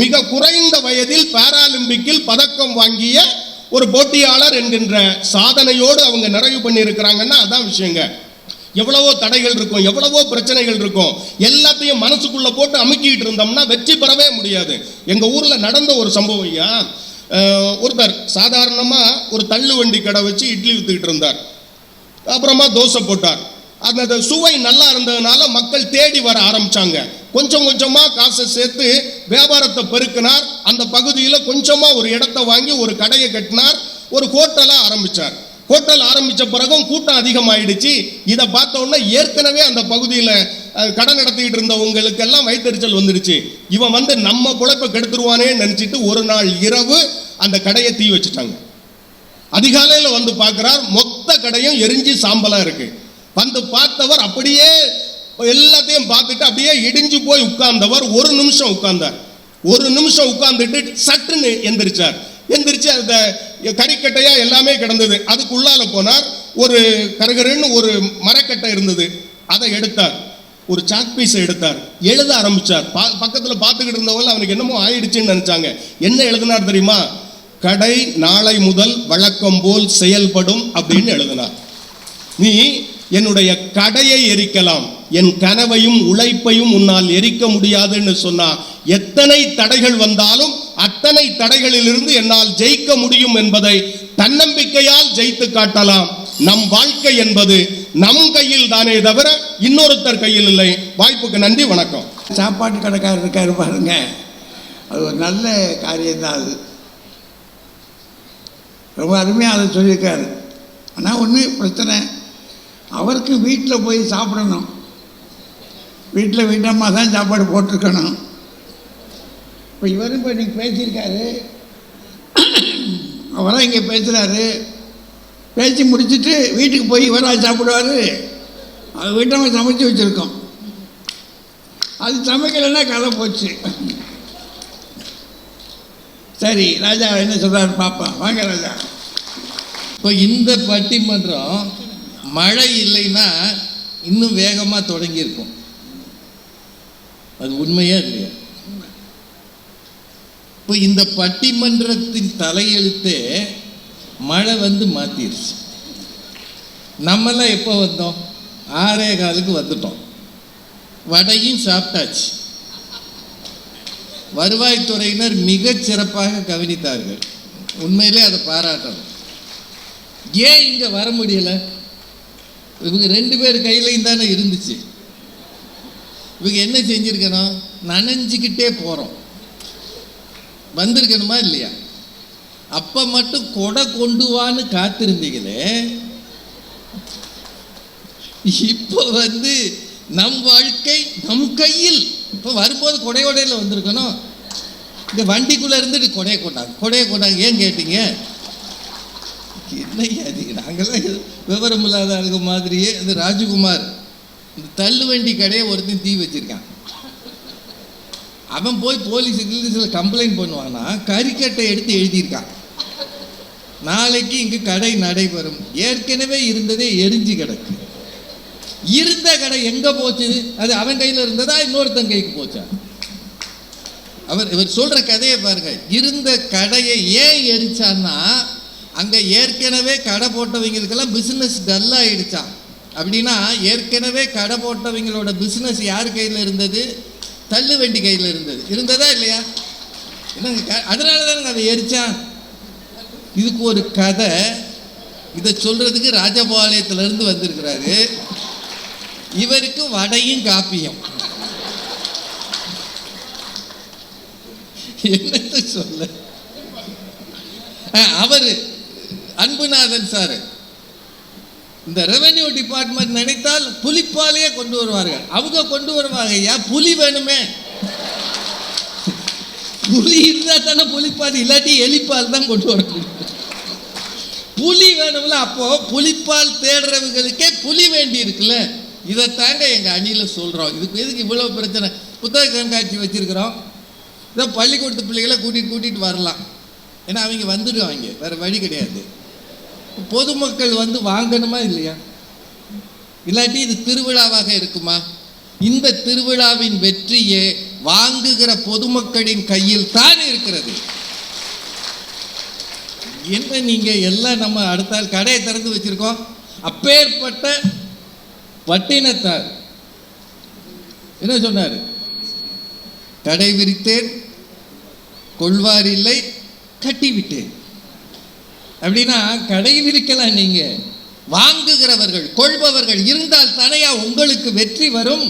மிக குறைந்த வயதில் பாராலிம்பிக்கில் பதக்கம் வாங்கிய ஒரு போட்டியாளர் என்கின்ற சாதனையோடு அவங்க நிறைவு பண்ணி இருக்கிறாங்கன்னா அதான் விஷயங்க. எவ்வளவோ தடைகள் இருக்கும், எவ்வளவோ பிரச்சனைகள் இருக்கும், எல்லாத்தையும் மனசுக்குள்ள போட்டு அமுக்கிட்டு இருந்தோம்னா வெற்றி பெறவே முடியாது. எங்க ஊர்ல நடந்த ஒரு சம்பவம் ஐயா, ஒருத்தர் சாதாரணமாக ஒரு தள்ளு வண்டி கடை வச்சு இட்லி வித்துக்கிட்டு இருந்தார். அப்புறமா தோசை போட்டார். அந்த சுவை நல்லா இருந்ததுனால மக்கள் தேடி வர ஆரம்பிச்சாங்க. கொஞ்சம் கொஞ்சமாக காசை சேர்த்து வியாபாரத்தை பெருக்கினார். அந்த பகுதியில் கொஞ்சமாக ஒரு இடத்த வாங்கி ஒரு கடையை கட்டினார். ஒரு ஹோட்டலாக ஆரம்பித்தார். ஹோட்டல் ஆரம்பித்த பிறகும் கூட்டம் அதிகமாயிடுச்சு. இதை பார்த்த உடனே ஏற்கனவே அந்த பகுதியில் கடை நடத்திக்கிட்டு இருந்தவங்களுக்கெல்லாம் வயிற்றுச்சல் வந்துடுச்சு. இவன் வந்து நம்ம குழப்ப கெடுத்துருவானேன்னு நினச்சிட்டு ஒரு நாள் இரவு அந்த கடையை தீ வச்சுட்டாங்க. அதிகாலையில் வந்து பார்க்குறார், மொத்த கடையும் எரிஞ்சு சாம்பலாக இருக்கு. வந்து பார்த்தவர் அப்படியே எல்லாத்தையும் பார்த்துட்டு அப்படியே இடிஞ்சு போய் உட்கார்ந்தவர் ஒரு நிமிஷம் உட்கார்ந்தார். ஒரு நிமிஷம் உட்கார்ந்துட்டு சட்டுன்னு எந்திரிச்சார். எந்திரிச்சு அந்த கறிக்கட்டையா எல்லாமே கிடந்தது. அதுக்குள்ளால போனார். ஒரு கருகருன்னு ஒரு மரக்கட்டை இருந்தது. அதை எடுத்தார். ஒரு சாக் பீஸை எடுத்தார். எழுத ஆரம்பிச்சார். பக்கத்தில் பார்த்துக்கிட்டு இருந்தவங்க அவனுக்கு என்னமோ ஆயிடுச்சுன்னு நினைச்சாங்க. என்ன எழுதினார் தெரியுமா? கடை நாளை முதல் வழக்கம் போல் செயல்படும் அப்படின்னு எழுதினார். நீ என்னுடைய கடையை எரிக்கலாம், என் கனவையும் உழைப்பையும் உன்னால் எரிக்க முடியாதுன்னு சொன்னா எத்தனை தடைகள் வந்தாலும் அத்தனை தடைகளிலிருந்து என்னால் ஜெயிக்க முடியும் என்பதை தன்னம்பிக்கையால் ஜெயித்து காட்டலாம். நம் வாழ்க்கை என்பது நம் கையில் தானே தவிர இன்னொருத்தர் கையில் இல்லை. வாய்ப்புக்கு நன்றி, வணக்கம். சாப்பாட்டு கடைக்காரர் இருக்காரு பாருங்க, அது ஒரு நல்ல காரியம்தான். அது ரொம்ப அருமையாக அதை சொல்லியிருக்காரு. ஆனால் ஒன்று பிரச்சனை, அவருக்கு வீட்டில் போய் சாப்பிடணும். வீட்டில் வீட்டம்மா தான் சாப்பாடு போட்டிருக்கணும். இப்போ இவரும் இப்போ இன்றைக்கி பேசியிருக்காரு, அவராக இங்கே பேசுகிறாரு. பேசி முடிச்சுட்டு வீட்டுக்கு போய் இவராக சாப்பிடுவார். அது வீட்டம்மா சமைச்சு வச்சுருக்கோம். அது சமைக்கலைன்னா கதை போச்சு. சரி, ராஜா என்ன சொல்கிறாரு பார்ப்போம். வாங்க ராஜா. இப்போ இந்த பட்டிமன்றம் மழை இல்லைன்னா இன்னும் வேகமாக தொடங்கியிருக்கும். அது உண்மையா இல்லையா? இப்போ இந்த பட்டிமன்றத்தின் தலையெழுத்தே மழை வந்து மாற்றிருச்சு. நம்மளாம் எப்போ வந்தோம்? 6:15 வந்துட்டோம். வடையும் சாப்பிட்டாச்சு. வருவாய்த்துறையினர் மிகச் சிறப்பாக கவனித்தார்கள். உண்மையிலே அதை பாராட்டணும். ஏன் இங்கே வர முடியலை? இவங்க 2 பேர் கையிலையும் தானே இருந்துச்சு. இவங்க என்ன செஞ்சுருக்கணும்? நனைஞ்சிக்கிட்டே போகிறோம். வந்திருக்கணுமா இல்லையா? அப்போ மட்டும் கொடை கொண்டு வான்னு காத்திருந்தீங்களே, இப்போ வந்து நம் வாழ்க்கை நம் கையில். இப்போ வரும்போது கொடையோடையில் வந்திருக்கணும். இந்த வண்டிக்குள்ளே இருந்துட்டு கொடையை கொண்டாங்க. ஏன் கேட்டீங்க? என்னையா அது? நாங்களாம் விவரம் இல்லாத ஆளுங்க மாதிரியே. இந்த ராஜகுமார் இந்த தள்ளு வண்டி கடையை ஒருத்தன் தீ வச்சிருக்கான். அவன் போய் போலீஸுக்கு கம்ப்ளைண்ட் பண்ணுவான்னா கறிக்கட்டை எடுத்து எழுதியிருக்கான். நாளைக்கு இங்கு கடை நடைபெறும். ஏற்கனவே இருந்ததே எரிஞ்சு கிடக்கு. இருந்த கடை எங்கே போச்சு? அது அவன் கையில் இருந்ததா இன்னொருத்தன் கைக்கு போச்சா? இவர் சொல்கிற கதையை பாருங்க. இருந்த கடையை ஏன் எரிச்சான்னா, அங்கே ஏற்கனவே கடை போட்டவங்களுக்கெல்லாம் பிஸ்னஸ் டல்லாகிடுச்சான். அப்படின்னா ஏற்கனவே கடை போட்டவங்களோட பிஸ்னஸ் யார் கையில் இருந்தது? தள்ளு வண்டி கையில் இருந்ததா இல்லையா? என்னங்க, அதனால தானே அதை எரிச்சான். இதுக்கு ஒரு கதை. இதை சொல்கிறதுக்கு ராஜபாளையத்திலேருந்து வந்திருக்கிறாரு. இவருக்கு வடையும் காப்பியும். என்னத்தை சொல்ல, அவர் அன்புநாதன் சார் இந்த ரெவென்யூ டிபார்ட்மெண்ட் நினைத்தால் புலிப்பாலையே கொண்டு வருவார்கள். அவங்க கொண்டு வருவாங்க. ஏன் புலி வேணுமே? புலி இருந்தால் தானே புலிப்பால், இல்லாட்டி எலிப்பால் தான் கொண்டு வரணும். புலி வேணும்ல. அப்போ புலிப்பால் தேடுறவங்களுக்கே புலி வேண்டி இருக்குல்ல. இதை தாங்க எங்கள் அணியில் சொல்கிறோம். இதுக்கு எதுக்கு இவ்வளோ பிரச்சனை? புத்தக கண்காட்சி வச்சுருக்கிறோம். இதை பள்ளிக்கூடத்து பிள்ளைகளை கூட்டிகிட்டு வரலாம். ஏன்னா அவங்க வந்துடுவாங்க, வேறு வழி கிடையாது. பொதுமக்கள் வந்து வாங்கணுமா இல்லையா? இல்லாட்டி இது திருவிழாவாக இருக்குமா? இந்த திருவிழாவின் வெற்றியே வாங்குகிற பொதுமக்களின் கையில் தான் இருக்கிறது. என்ன நீங்கள் எல்லாம் நம்ம அடுத்த கடையை திறந்து வச்சுருக்கோம். அப்பேற்பட்ட பட்டினத்தார் என்ன சொன்னார்? கடை விரித்தேன் கொள்வார் இல்லை, கட்டிவிட்டேன். அப்படின்னா கடை விரிக்கலாம், நீங்க வாங்குகிறவர்கள் கொள்பவர்கள் இருந்தால் தானையா உங்களுக்கு வெற்றி வரும்.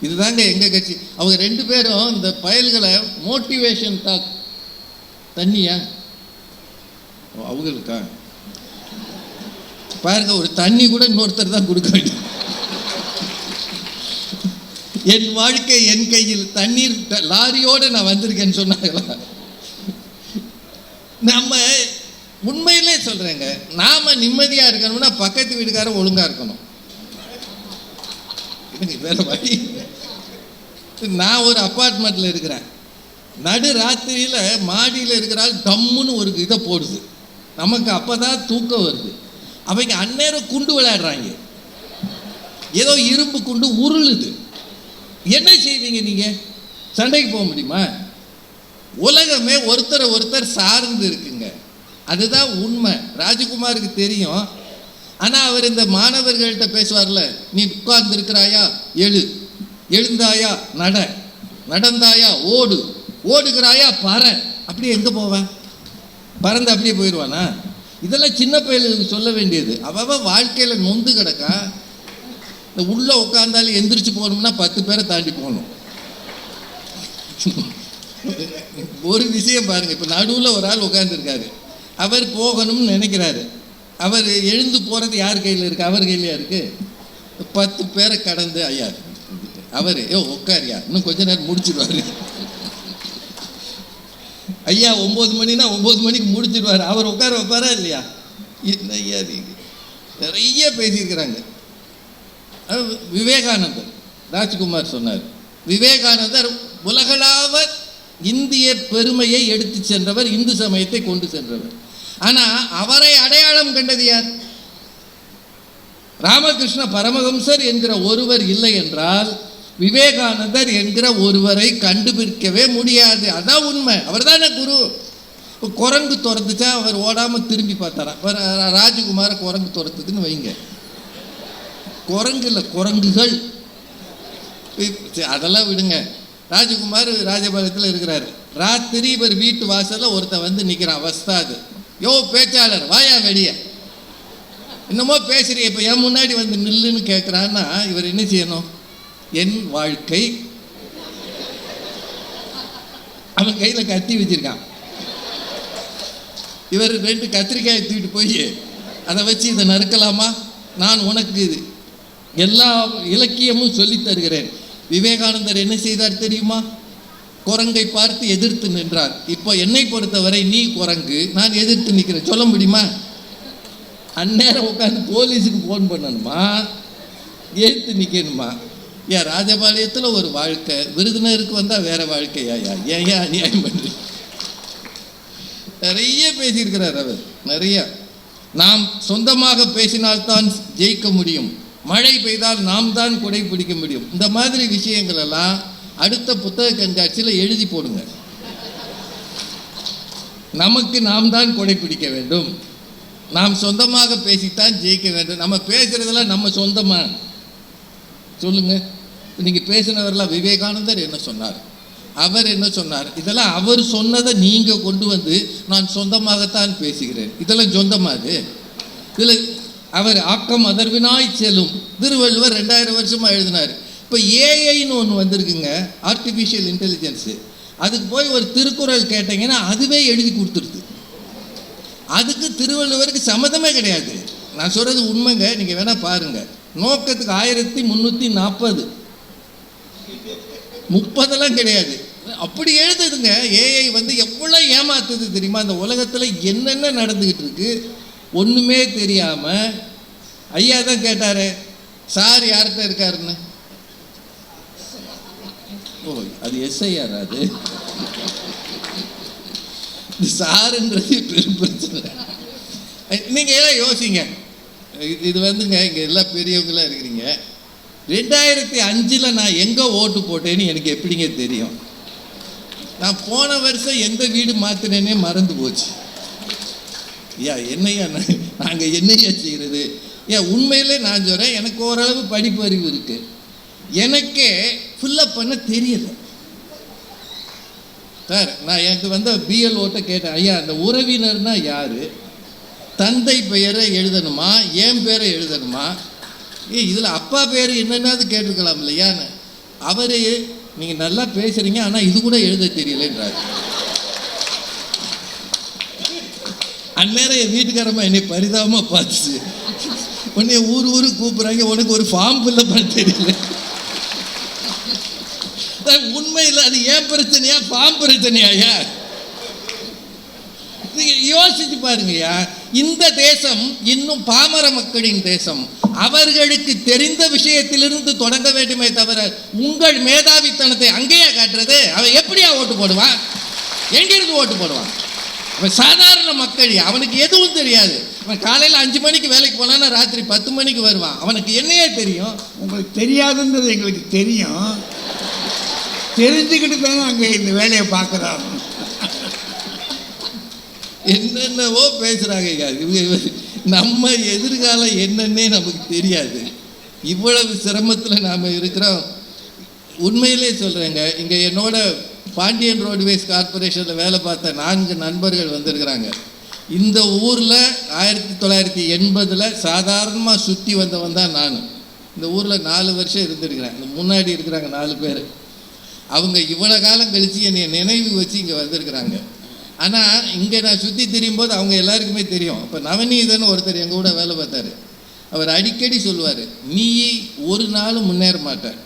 இதுதாங்க எங்க கட்சி. அவங்க 2 பேரும் இந்த பயல்களை மோட்டிவேஷன் டாக் தண்ணியா அவங்களுக்கா பாருங்க, ஒரு தண்ணி கூட இன்னொருத்தர் தான் கொடுக்க வேண்டும். என் வாழ்க்கை என் கையில், தண்ணீர் லாரியோடு நான் வந்திருக்கேன்னு சொன்னாங்களா? நம்ம உண்மையிலே சொல்றேங்க, நாம நிம்மதியா இருக்கணும்னா பக்கத்து வீட்டுக்காரன் ஒழுங்கா இருக்கணும். வேற வழி. நான் ஒரு அப்பார்ட்மெண்ட்ல இருக்கிறேன். நடு ராத்திரியில மாடியில் இருக்கிறாள் டம்முன்னு ஒரு இதை போடுது. நமக்கு அப்பதான் தூக்கம் வருது. அவங்க அந்நேரம் குண்டு விளையாடுறாங்க. ஏதோ இரும்பு குண்டு உருளுது. என்ன செய்வீங்க நீங்க? சண்டைக்கு போக முடியுமா? உலகமே ஒருத்தரை ஒருத்தர் சார்ந்து இருக்குங்க. அதுதான் உண்மை. ராஜகுமாருக்கு தெரியும். ஆனா அவர் இந்த மாணவர்கள்ட்ட பேசுவார்ல, நீ உட்கார்ந்து இருக்கிறாயா எழு, எழுந்தாயா நட, நடந்தாயா ஓடு, ஓடுகிறாயா பற. அப்படியே எங்க போவேன்? பறந்து அப்படியே போயிடுவானா? இதெல்லாம் சின்ன பையலுக்கு சொல்ல வேண்டியது. அவ வாழ்க்கையில நொந்து கிடக்கா. இந்த உள்ள உட்கார்ந்தாலும் எந்திரிச்சு போகணும்னா 10 பேரை தாண்டி போகணும். ஒரு விஷயம் பாருங்க, இப்ப நடுவில் ஒரு ஆள் உட்கார்ந்துருக்காரு. அவர் போகணும்னு நினைக்கிறாரு. அவர் எழுந்து போறது யார் கையில் இருக்கு? அவர் கையிலையா இருக்கு? 10 பேரை கடந்து ஐயா அவர் உட்காரியா இன்னும் கொஞ்ச நேரம் முடிச்சிடுவாரு. ஐயா 9 மணினா 9 மணிக்கு முடிச்சிடுவார். அவர் உட்கார வைப்பாரா இல்லையா? என்ன ஐயா நிறைய பேசியிருக்கிறாங்க. விவேகானந்தர், ராஜ்குமார் சொன்னார், விவேகானந்தர் உலகளாவ இந்திய பெருமையை எடுத்து சென்றவர், இந்து சமயத்தை கொண்டு சென்றவர். ஆனா அவரை அடையாளம் கண்டது யார்? ராமகிருஷ்ண பரமஹம்சர் என்கிற ஒருவர் இல்லை என்றால் விவேகானந்தர் என்கிற ஒருவரை கண்டுபிடிக்கவே முடியாது. அதான் உண்மை. அவர் தானே குரு. குரங்கு துரத்துச்சா அவர் ஓடாம திரும்பி பார்த்தாராம். ராஜகுமார குரங்கு துரத்துதுன்னு வைங்க. குரங்கு இல்லை, குரங்குகள். அதெல்லாம் விடுங்க. ராஜகுமார் ராஜபாளையத்தில் இருக்கிறாரு. ராத்திரி இவர் வீட்டு வாசல்ல ஒருத்தன் வந்து நிற்கிறான். வஸ்தாது, யோ பேச்சாளர் வாயா வெளிய, என்னமோ பேசுறீங்க, இப்போ என் முன்னாடி வந்து நில்லுன்னு கேட்குறான்னா இவர் என்ன செய்யணும்? என் வாழ்க்கை. அவன் கையில் கத்தி வச்சிருக்கான். இவர் 2 கத்திரிக்காயை தூக்கிட்டு போய் அதை வச்சு இதை நறுக்கலாமா? நான் உனக்கு இது எல்லா இலக்கியமும் சொல்லி தருகிறேன். விவேகானந்தர் என்ன செய்தார் தெரியுமா? குரங்கை பார்த்து எதிர்த்து நின்றார். இப்போ என்னை பொறுத்தவரை நீ குரங்கு, நான் எதிர்த்து நிற்கிறேன். சொல்ல முடியுமா? அந்நேரம் உட்காந்து போலீஸுக்கு ஃபோன் பண்ணணுமா? எதிர்த்து நிற்கணுமா? ஏன் ராஜபாளையத்தில் ஒரு வாழ்க்கை, விருதுநருக்கு வந்தால் வேற வாழ்க்கையா? ஏன் அநியாயம் பண்ணு? நிறைய பேசியிருக்கிறார் அவர். நிறைய. நாம் சொந்தமாக பேசினால்தான் ஜெயிக்க முடியும். மழை பெய்தால் நாம் தான் குடை பிடிக்க முடியும். இந்த மாதிரி விஷயங்கள் எல்லாம் அடுத்த புத்தக கண்காட்சியில் எழுதி போடுங்க. நமக்கு நாம் தான் கொடை பிடிக்க வேண்டும். நாம் சொந்தமாக பேசித்தான் ஜெயிக்க வேண்டும். நம்ம பேசுறதெல்லாம் நம்ம சொந்தமா? சொல்லுங்க. நீங்க பேசினவரெல்லாம் விவேகானந்தர் என்ன சொன்னார், அவர் என்ன சொன்னார், இதெல்லாம் அவர் சொன்னதை நீங்க கொண்டு வந்து நான் சொந்தமாகத்தான் பேசுகிறேன். இதெல்லாம் சொந்தமாது? இதில் அவர் ஆக்கம் அதர்வினாய் செல்லும் திருவள்ளுவர் 2000 வருஷமா எழுதினார். இப்போ ஏஐன்னு ஒன்று வந்திருக்குங்க, ஆர்டிஃபிஷியல் இன்டெலிஜென்ஸு. அதுக்கு போய் ஒரு திருக்குறள் கேட்டீங்கன்னா அதுவே எழுதி கொடுத்துருது. அதுக்கு திருவள்ளுவருக்கு சம்மதமே கிடையாது. நான் சொல்கிறது உண்மைங்க, நீங்கள் வேணால் பாருங்கள். நோக்கத்துக்கு 1340 30 கிடையாது, அப்படி எழுதுதுங்க. ஏஐ வந்து எவ்வளோ ஏமாத்துது தெரியுமா? அந்த உலகத்தில் என்னென்ன நடந்துக்கிட்டு இருக்கு ஒன்றுமே தெரியாமல். ஐயா தான் கேட்டார், சார் யார்கிட்ட இருக்காருன்னு. ஓ, அது எஸ்ஐஆர். அது சாருன்றது பெரும் பிரச்சனை. நீங்கள் எல்லாம் யோசிங்க. இது வந்துங்க, இங்கே எல்லாம் பெரியவங்களாம் இருக்கிறீங்க. 2005 நான் எங்கே ஓட்டு போட்டேன்னு எனக்கு எப்படிங்க தெரியும்? நான் போன வருஷம் எந்த வீடு மாற்றினேன்னே மறந்து போச்சு. என்னையா நாங்கள் என்னையா செய்கிறது? உண்மையிலே நான் சொல்கிறேன், எனக்கு ஓரளவு படிப்பு அறிவு இருக்குது. எனக்கே ஃபில்லப் பண்ண தெரியல. சார் நான் எனக்கு வந்த பிஎல்ஓட்ட கேட்டேன், ஐயா அந்த உறவினர்னா யார், தந்தை பெயரை எழுதணுமா என் பேரை எழுதணுமா, இதில் அப்பா பேர் என்னென்னாவது கேட்டிருக்கலாம் இல்லையான்னு. அவர் நீங்கள் நல்லா பேசுகிறீங்க ஆனால் இது கூட எழுத தெரியலன்றார். அந்நேரம் என் வீட்டுக்காரம்மா என்னை பரிதாபமாக பார்த்துச்சு. உடனே ஊருக்கு கூப்பிட்றாங்க, உனக்கு ஒரு ஃபார்ம் ஃபில்லப் பண்ண தெரியல. உண்மையில் அது ஏன் பிரச்சனையா ஃபார்ம் பிரச்சனையா? யோசிச்சு பாருங்கய்யா. இந்த தேசம் இன்னும் பாமர மக்களின் தேசம். அவர்களுக்கு தெரிந்த விஷயத்திலிருந்து தொடங்க வேண்டுமே தவிர உங்கள் மேதாவித்தனத்தை அங்கேயே காட்டுறது. அவன் எப்படியா ஓட்டு போடுவான்? எங்கிருந்து ஓட்டு போடுவான்? அவன் சாதாரண மக்கள், அவனுக்கு எதுவும் தெரியாது. அவன் காலையில் 5 மணிக்கு வேலைக்கு போனான்னா ராத்திரி 10 மணிக்கு வருவான். அவனுக்கு என்னையே தெரியும்? உங்களுக்கு தெரியாதுன்றது எங்களுக்கு தெரியும். தெரிஞ்சுக்கிட்டு தானே அங்கே இந்த வேலையை பார்க்குறாங்க. என்னென்னவோ பேசுகிறாங்க. நம்ம எதிர்காலம் என்னன்னே நமக்கு தெரியாது. இவ்வளவு சிரமத்தில் நாம் இருக்கிறோம். உண்மையிலே சொல்கிறேங்க, இங்கே என்னோட பாண்டியன் ரோட்வேஸ் கார்பரேஷனில் வேலை பார்த்த 4 நண்பர்கள் வந்திருக்கிறாங்க. இந்த ஊரில் 1980 சாதாரணமாக சுற்றி வந்தவன் தான் நான். இந்த ஊரில் 4 வருஷம் இருந்திருக்கிறேன். இந்த முன்னாடி இருக்கிறாங்க 4 பேர். அவங்க இவ்வளோ காலம் கழித்து என்னை நினைவு வச்சு இங்கே வந்திருக்கிறாங்க. ஆனால் இங்கே நான் சுற்றி திரியும் போது அவங்க எல்லாருக்குமே தெரியும். இப்போ நவநீதன் ஒருத்தர் எங்கள் கூட வேலை பார்த்தாரு. அவர் அடிக்கடி சொல்லுவார், நீ ஒரு நாளும் முன்னேற மாட்டார்.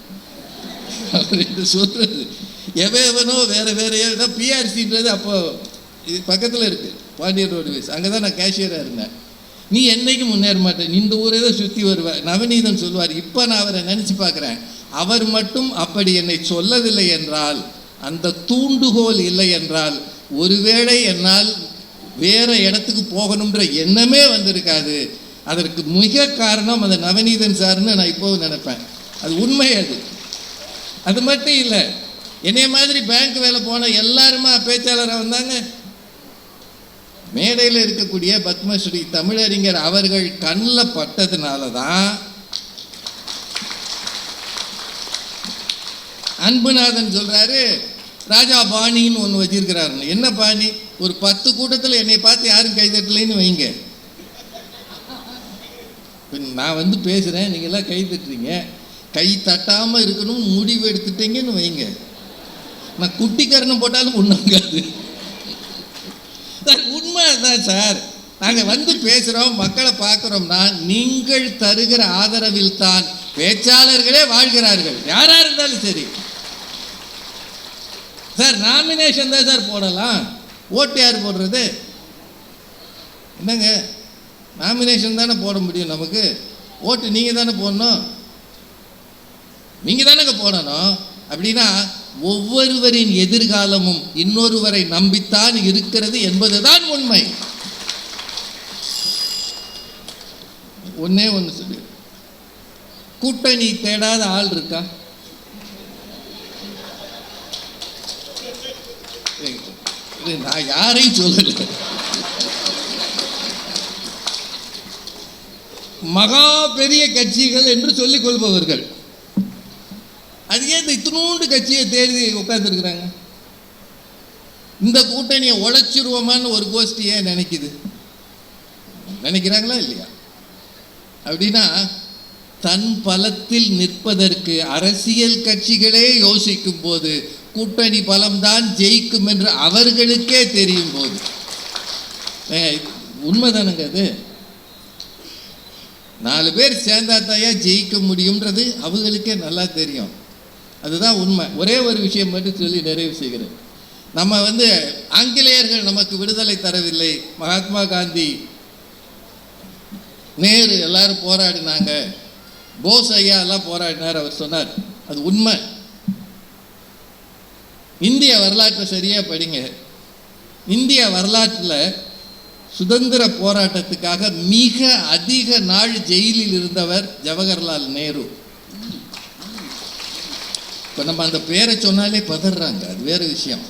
அவர் என்று சொல்கிறது எவனோ வேறு ஏதோ பிஆர்சின்றது அப்போ இது பக்கத்தில் இருக்குது பாண்டியன் ரோட்வேஸ். அங்கே தான் நான் கேஷியராக இருந்தேன். நீ என்றைக்கும் முன்னேற மாட்டேன், இந்த ஊரே தான் சுற்றி வருவேன். நவநீதன் சொல்லுவார். இப்போ நான் அவரை நினச்சி பார்க்குறேன். அவர் மட்டும் அப்படி என்னை சொல்லவில்லை என்றால், அந்த தூண்டுகோல் இல்லை என்றால், ஒருவேளை என்னால் வேறு இடத்துக்கு போகணுன்ற எண்ணமே வந்திருக்காது. அதற்கு மிக காரணம் அந்த நவநீதன் சார்னு நான் இப்போவும் நினைப்பேன். அது உண்மை. அது மட்டும் இல்லை, என்னைய மாதிரி பேங்க் வேலை போன எல்லாருமா பேச்சாளராக வந்தாங்க. மேடையில் இருக்கக்கூடிய பத்மஸ்ரீ தமிழறிஞர் அவர்கள் கண்ணில் பட்டதுனால தான் அன்புநாதன் சொல்கிறாரு, ராஜா பாணின்னு ஒன்று வச்சிருக்கிறாருன்னு. என்ன பாணி? ஒரு 10 கூட்டத்தில் என்னை பார்த்து யாரும் கைதட்டலைன்னு வைங்க, நான் வந்து பேசுகிறேன், நீங்கள்லாம் கை தட்டுறீங்க. கை தட்டாமல் இருக்கணும்னு முடிவு எடுத்துட்டீங்கன்னு வைங்க, நான் குட்டிக்கரணம் போட்டாலும் ஒன்றாகாது. சார் உண்மை தான் சார். நாங்கள் வந்து பேசுகிறோம், மக்களை பார்க்குறோம்னா நீங்கள் தருகிற ஆதரவில் தான் பேச்சாளர்களே வாழ்கிறார்கள், யாராக இருந்தாலும் சரி. சார் நாமினேஷன் தான் சார் போடலாம், ஓட்டு யார் போடுறது? என்னங்க, நாமினேஷன் தானே போட முடியும் நமக்கு. ஓட்டு நீங்கள் தானே போடணும், நீங்கள் தானேங்க போடணும். அப்படின்னா ஒவ்வொருவரின் எதிர்காலமும் இன்னொருவரை நம்பித்தான் இருக்கிறது என்பதுதான் உண்மை. ஒன்னே ஒன்று சொல்லு, கூட்டணி தேடாத ஆள் இருக்கா? நான் யாரையும் சொல்லல. மகா பெரிய கட்சிகள் என்று சொல்லிக் கொள்பவர்கள் அது ஏன் இத்தினூண்டு கட்சியை தேடி உட்கார்ந்துருக்குறாங்க? இந்த கூட்டணியை உழைச்சிருவோமான்னு ஒரு கோஷ்டி ஏன் நினைக்குது? நினைக்கிறாங்களா இல்லையா? அப்படின்னா தன் பலத்தில் நிற்பதற்கு அரசியல் கட்சிகளே யோசிக்கும் போது கூட்டணி பலம்தான் ஜெயிக்கும் என்று அவர்களுக்கே தெரியும் போது, உண்மைதானுங்க அது. 4 பேர் சேர்ந்தாத்தாயா ஜெயிக்க முடியும்ன்றது அவங்களுக்கே நல்லா தெரியும். அதுதான் உண்மை. ஒரே ஒரு விஷயம் மட்டும் சொல்லி நிறைவு செய்கிறேன். நம்ம வந்து ஆங்கிலேயர்கள் நமக்கு விடுதலை தரவில்லை, மகாத்மா காந்தி, நேரு எல்லாரும் போராடினாங்க, போஸ் ஐயா எல்லாம் போராடினார், அவர் சொன்னார். அது உண்மை. இந்திய வரலாற்றை சரியாக படிங்க. இந்திய வரலாற்றில் சுதந்திர போராட்டத்துக்காக மிக அதிக நாள் ஜெயிலில் இருந்தவர் ஜவஹர்லால் நேரு. இப்போ நம்ம அந்த பேரை சொன்னாலே பதறாங்க, அது வேறு விஷயம்.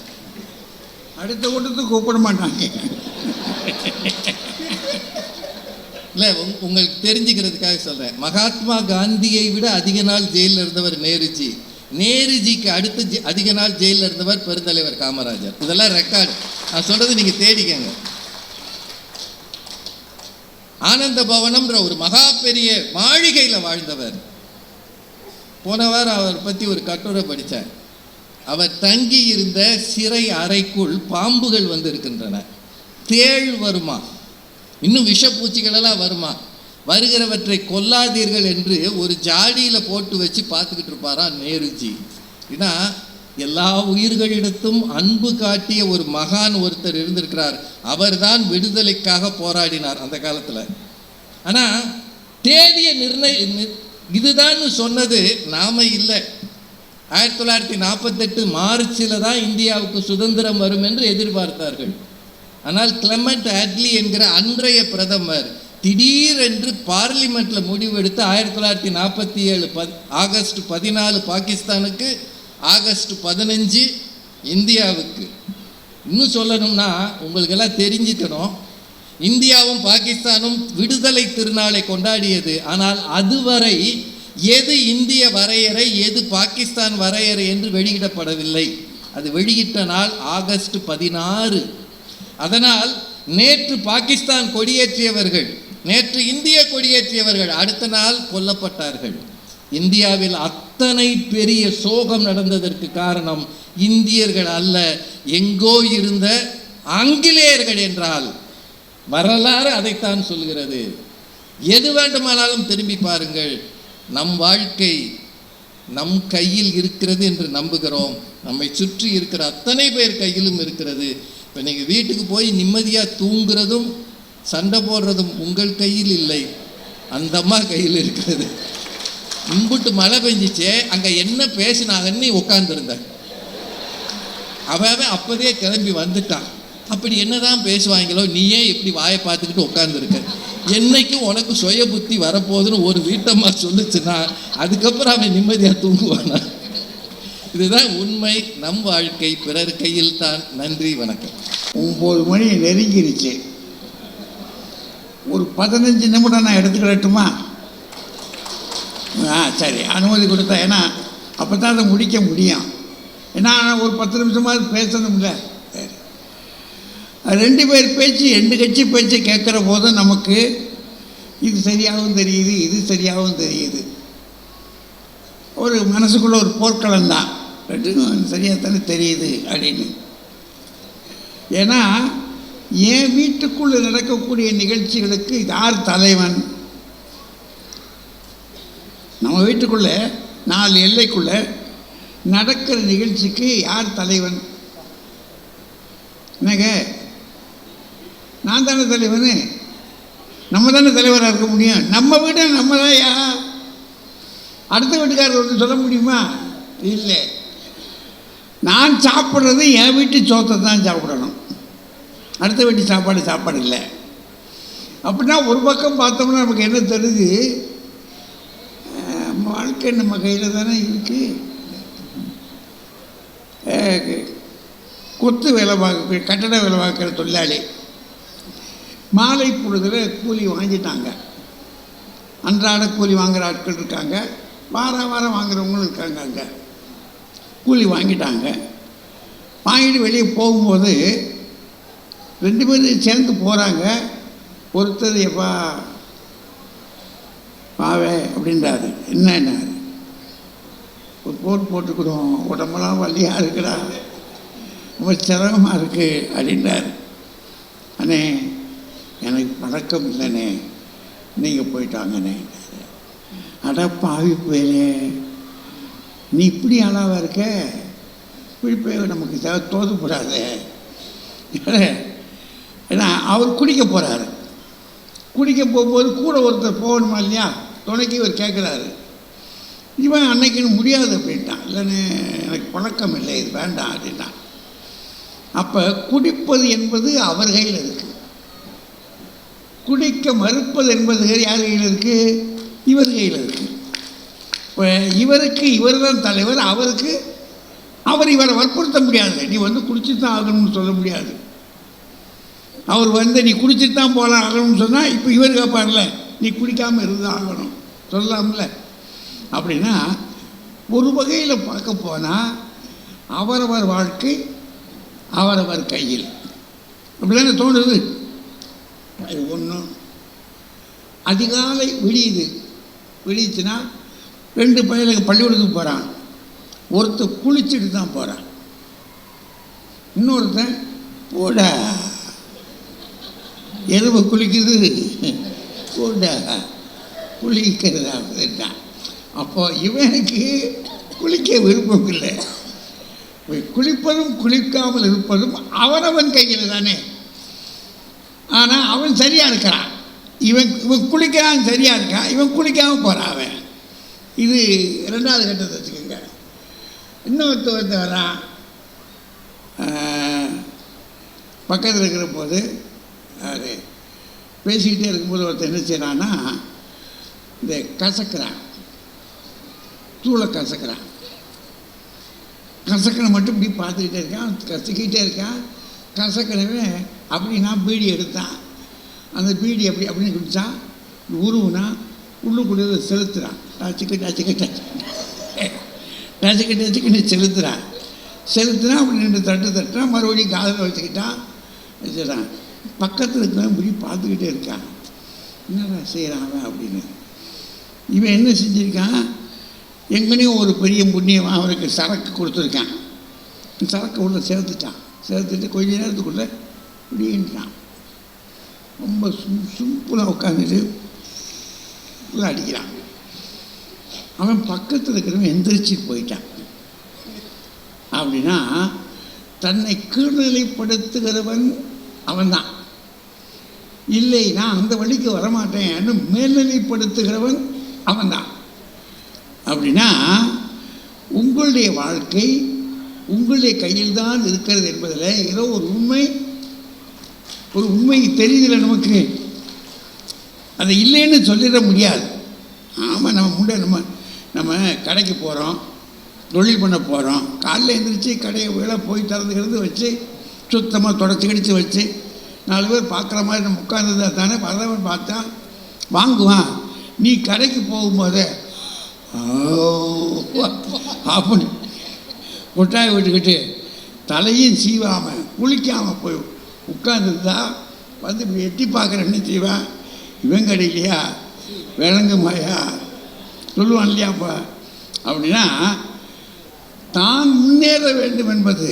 அடுத்த கூட்டத்துக்கு கூப்பிட மாட்டாங்க. இல்லை, உங்களுக்கு தெரிஞ்சுக்கிறதுக்காக சொல்கிறேன். மகாத்மா காந்தியை விட அதிக நாள் ஜெயிலில் இருந்தவர் நேருஜி. நேருஜிக்கு அடுத்து அதிக நாள் ஜெயிலில் இருந்தவர் பெருந்தலைவர் காமராஜர். இதெல்லாம் ரெக்கார்டு, நான் சொல்றது நீங்க தேடிக்கங்க. ஆனந்த பவனம்ன்ற ஒரு மகா பெரிய மாளிகையில் வாழ்ந்தவர். போன வாரம் அவர் பற்றி ஒரு கட்டுரை படித்தார். அவர் தங்கி இருந்த சிறை அறைக்குள் பாம்புகள் வந்து இருக்கின்றன, தேள் வருமா, இன்னும் விஷப்பூச்சிகளெல்லாம் வருமா, வருகிறவற்றை கொல்லாதீர்கள் என்று ஒரு ஜாடியில் போட்டு வச்சு பார்த்துக்கிட்டு இருப்பாரா நேருஜி. ஏன்னா எல்லா உயிர்களிடத்தும் அன்பு காட்டிய ஒரு மகான் ஒருத்தர் இருந்திருக்கிறார். அவர்தான் விடுதலைக்காக போராடினார் அந்த காலத்தில். ஆனால் தேதிய இதுதான் சொன்னது நாம இல்லை. 1948 மார்ச்சில் தான் இந்தியாவுக்கு சுதந்திரம் வரும் என்று எதிர்பார்த்தார்கள். ஆனால் கிளமெண்ட் அட்லி என்கிற அன்றைய பிரதமர் திடீரென்று பார்லிமெண்ட்டில் முடிவெடுத்து 1947 ஆகஸ்ட் 14 பாகிஸ்தானுக்கு, ஆகஸ்ட் 15 இந்தியாவுக்கு. இன்னும் சொல்லணும்னா உங்களுக்கெல்லாம் தெரிஞ்சுக்கணும், இந்தியாவும் பாகிஸ்தானும் விடுதலை திருநாளை கொண்டாடியது. ஆனால் அதுவரை எது இந்திய வரையறை எது பாகிஸ்தான் வரையறை என்று வெளியிடப்படவில்லை. அது வெளியிட்ட நாள் ஆகஸ்ட் 16. அதனால் நேற்று பாகிஸ்தான் கொடியேற்றியவர்கள், நேற்று இந்திய கொடியேற்றியவர்கள் அடுத்த நாள் கொல்லப்பட்டார்கள். இந்தியாவில் அத்தனை பெரிய சோகம் நடந்ததற்கு காரணம் இந்தியர்கள் அல்ல, எங்கோ இருந்த ஆங்கிலேயர்கள் என்றால் வரலாறு அதைத்தான் சொல்கிறது. எது வேண்டுமானாலும் திரும்பி பாருங்கள், நம் வாழ்க்கை நம் கையில் இருக்கிறது என்று நம்புகிறோம். நம்மை சுற்றி இருக்கிற அத்தனை பேர் கையிலும் இருக்கிறது. இப்போ நீங்கள் வீட்டுக்கு போய் நிம்மதியாக தூங்குறதும் சண்டை போடுறதும் உங்கள் கையில் இல்லை, அந்த அம்மா கையில் இருக்கிறது. இம்புட்டு மழை பெஞ்சிச்சே, அங்கே என்ன பேசினாங்கன்னு உட்காந்துருந்த அவன் அப்போதே கிளம்பி வந்துட்டான். அப்படி என்னதான் பேசுவாங்களோ, நீயே இப்படி வாயை பார்த்துக்கிட்டு உட்காந்துருக்க. என்னைக்கும் உனக்கு சுய புத்தி வரப்போகுதுன்னு ஒரு வீட்டம்மா சொல்லுச்சுன்னா அதுக்கப்புறம் அவன் நிம்மதியாக தூங்குவானா? இதுதான் உண்மை. நம் வாழ்க்கை பிறர் கையில் தான். நன்றி, வணக்கம். 9 மணி நெருங்கிருச்சு. ஒரு 15 நிமிடம் நான் எடுத்துக்கிடட்டுமா? சரி, அனுமதி கொடுத்தா. ஏன்னா அப்போ தான் அதை முடிக்க முடியும். ஏன்னா ஒரு 10 நிமிஷமாவது பேசணும்ல. சரி, 2 பேர் பேச்சு 2 கட்சி பேச்சு கேட்குற போது நமக்கு இது சரியாகவும் தெரியுது, இது சரியாகவும் தெரியுது. ஒரு மனசுக்குள்ளே ஒரு போர்க்களம் தான், ரெண்டும் சரியாகத்தானே தெரியுது அப்படின்னு. ஏன்னா என் வீட்டுக்குள்ளே நடக்கக்கூடிய நிகழ்ச்சிகளுக்கு யார் தலைவன்? நம்ம வீட்டுக்குள்ளே 4 எல்லைக்குள்ளே நடக்கிற நிகழ்ச்சிக்கு யார் தலைவன்? என்னங்க, நான் தானே தலைவன். நம்ம தானே தலைவராக இருக்க முடியும். நம்ம வீட்டை நம்ம தான். அடுத்த வீட்டுக்காரர் ஒன்று சொல்ல முடியுமா? இல்லை. நான் சாப்பிட்றது என் வீட்டு சோத்தை தான் சாப்பிடணும், அடுத்த வீட்டு சாப்பாடு இல்லை. அப்படின்னா ஒரு பக்கம் பார்த்தோம்னா நமக்கு என்ன தெரியுது? வாழ்க்கை நம்ம கையில் தானே இருக்குது. கொத்து வேலை பார்க்க, கட்டட வேலை பார்க்குற தொழிலாளி மாலை பொழுதில் கூலி வாங்கிட்டாங்க. அன்றாட கூலி வாங்குகிற ஆட்கள் இருக்காங்க, வாரம் வாங்குறவங்களும் இருக்காங்க. அங்கே கூலி வாங்கிட்டாங்க. வாங்கிட்டு வெளியே போகும்போது 2 பேரும் சேர்ந்து போகிறாங்க. ஒருத்தர் எப்பா பாவே அப்படின்றாரு. என்ன ஒரு போட்டுக்கிறோம், உடம்பெல்லாம் வலியாக இருக்குடா, ரொம்ப சிரமமாக இருக்குது அப்படின்றார். அண்ணே எனக்கு பழக்கம் இல்லைண்ணே, நீங்கள் போயிட்டாங்கண்ணே. அட பாவி போயிலே, நீ இப்படி ஆளாவாக இருக்க, இப்படி போய் நமக்கு தோதுப்படாது. ஏன்னா அவர் குடிக்க போகிறாரு. குடிக்க போகும்போது கூட ஒருத்தர் போகணுமா இல்லையா, துணைக்கு இவர் கேட்குறாரு. இவன் அன்னைக்குன்னு முடியாது அப்படின்ட்டான். இல்லைன்னு எனக்கு பழக்கம் இல்லை, இது வேண்டாம் அப்படின்ட்டான். அப்போ குடிப்பது என்பது அவர் கையில் இருக்குது, குடிக்க மறுப்பது என்பது யார் கையில் இருக்குது? இவர் கையில் இருக்குது. இப்போ இவருக்கு இவர் தான் தலைவர், அவருக்கு அவர் இவரை வற்புறுத்த முடியாது. நீ குடிச்சு தான் ஆகணும்னு சொல்ல முடியாது. அவர் நீ குடிச்சிட்டு தான் போகலாம் ஆகணும்னு சொன்னால் இப்போ இவர் கேட்பார்ல, நீ குடிக்காமல் இருந்து ஆகணும் சொல்லலாம்ல. அப்படின்னா ஒரு வகையில் பார்க்க போனால் அவரவர் வாழ்க்கை அவரவர் கையில், அப்படிதானே தோணுது. அது ஒன்றும் அதிகாலை விடியுதுன்னா 2 பையனுக்கு பள்ளிக்கூடத்துக்கு போகிறான். ஒருத்தர் குளிச்சுட்டு தான் போகிறான், இன்னொருத்தன் போட எருமை குளிக்குது போட குளிக்கிறதா. அப்போ இவனுக்கு குளிக்க விருப்பம் இல்லை. குளிப்பதும் குளிக்காமல் இருப்பதும் அவனவன் கையில் தானே. ஆனால் அவன் சரியாக இருக்கிறான், இவன் குளிக்கிறான் சரியாக இருக்கான், இவன் குளிக்காமல் போகிறான் அவன். இது 2வது கட்டத்தை வச்சுக்கோங்க. இன்னொருத்த வரான், பக்கத்தில் இருக்கிற போது அது பேசிக்கிட்டே இருக்கும்போது ஒருத்தர் என்ன செய்கிறான்னா, இந்த கசக்கிறான், தூளை கசக்கிறான். கசக்கனை மட்டும் இப்படி பார்த்துக்கிட்டே இருக்கான், கசக்கிட்டே இருக்கான். கசக்கனவே அப்படின்னா பீடி எடுத்தான், அந்த பீடி அப்படின்னு குடித்தான். உருவுனா உள்ளுக்குள்ளே செலுத்துறான், டச்சுக்கிட்டு செலுத்துனா அப்படி 2 தட்டுறான், மறுபடியும் காதில் வச்சுக்கிட்டான் வச்சுட்டான். பக்கத்தில் இருக்கிறவன் இப்படி பார்த்துக்கிட்டே இருக்கான், என்னடா செய்கிறான் அவன் அப்படின்னு. இவன் என்ன செஞ்சுருக்கான், எங்கனையும் ஒரு பெரிய புண்ணியமாக அவனுக்கு சரக்கு கொடுத்துருக்கான். சரக்கு உள்ள சேர்த்துட்டு கொஞ்ச நேரத்துக்குள்ளே இப்படின்றான். ரொம்ப சிம்பிளாக உட்காந்துட்டு அடிக்கிறான். அவன் பக்கத்தில் இருக்கிறவன் எந்திரிச்சு போயிட்டான். அப்படின்னா தன்னை கீழ்நிலைப்படுத்துகிறவன் அவன்தான். இல்லை நான் அந்த வழிக்கு வரமாட்டேன் மேல்நிலைப்படுத்துகிறவன் அவன்தான். அப்படின்னா உங்களுடைய வாழ்க்கை உங்களுடைய கையில் தான் இருக்கிறது என்பதில் ஏதோ ஒரு உண்மை தெரியுதில்லை நமக்கு. அதை இல்லைன்னு சொல்லிட முடியாது. ஆமாம், நம்ம கடைக்கு போகிறோம், தொழில் பண்ண போகிறோம், காலையில் எழுந்திரிச்சு கடையை வேலை போய் திறந்துக்கிறது வச்சு சுத்தமாக தொடச்சி கடிச்சு வச்சு 4 பேர் பார்க்குற மாதிரி நம்ம உட்கார்ந்ததா தானே வரவன் பார்த்தா வாங்குவான். நீ கடைக்கு போகும்போதே அப்படி கொட்டாய் விட்டுக்கிட்டு தலையும் சீவாமல் குளிக்காமல் போய் உட்கார்ந்துருந்தா வந்து இப்படி எட்டி பார்க்குறேன்னு செய்வான். இவன் கடையிலையா விளங்குமாயா சொல்லுவான் இல்லையாப்பா. அப்படின்னா தான் முன்னேற வேண்டும் என்பது,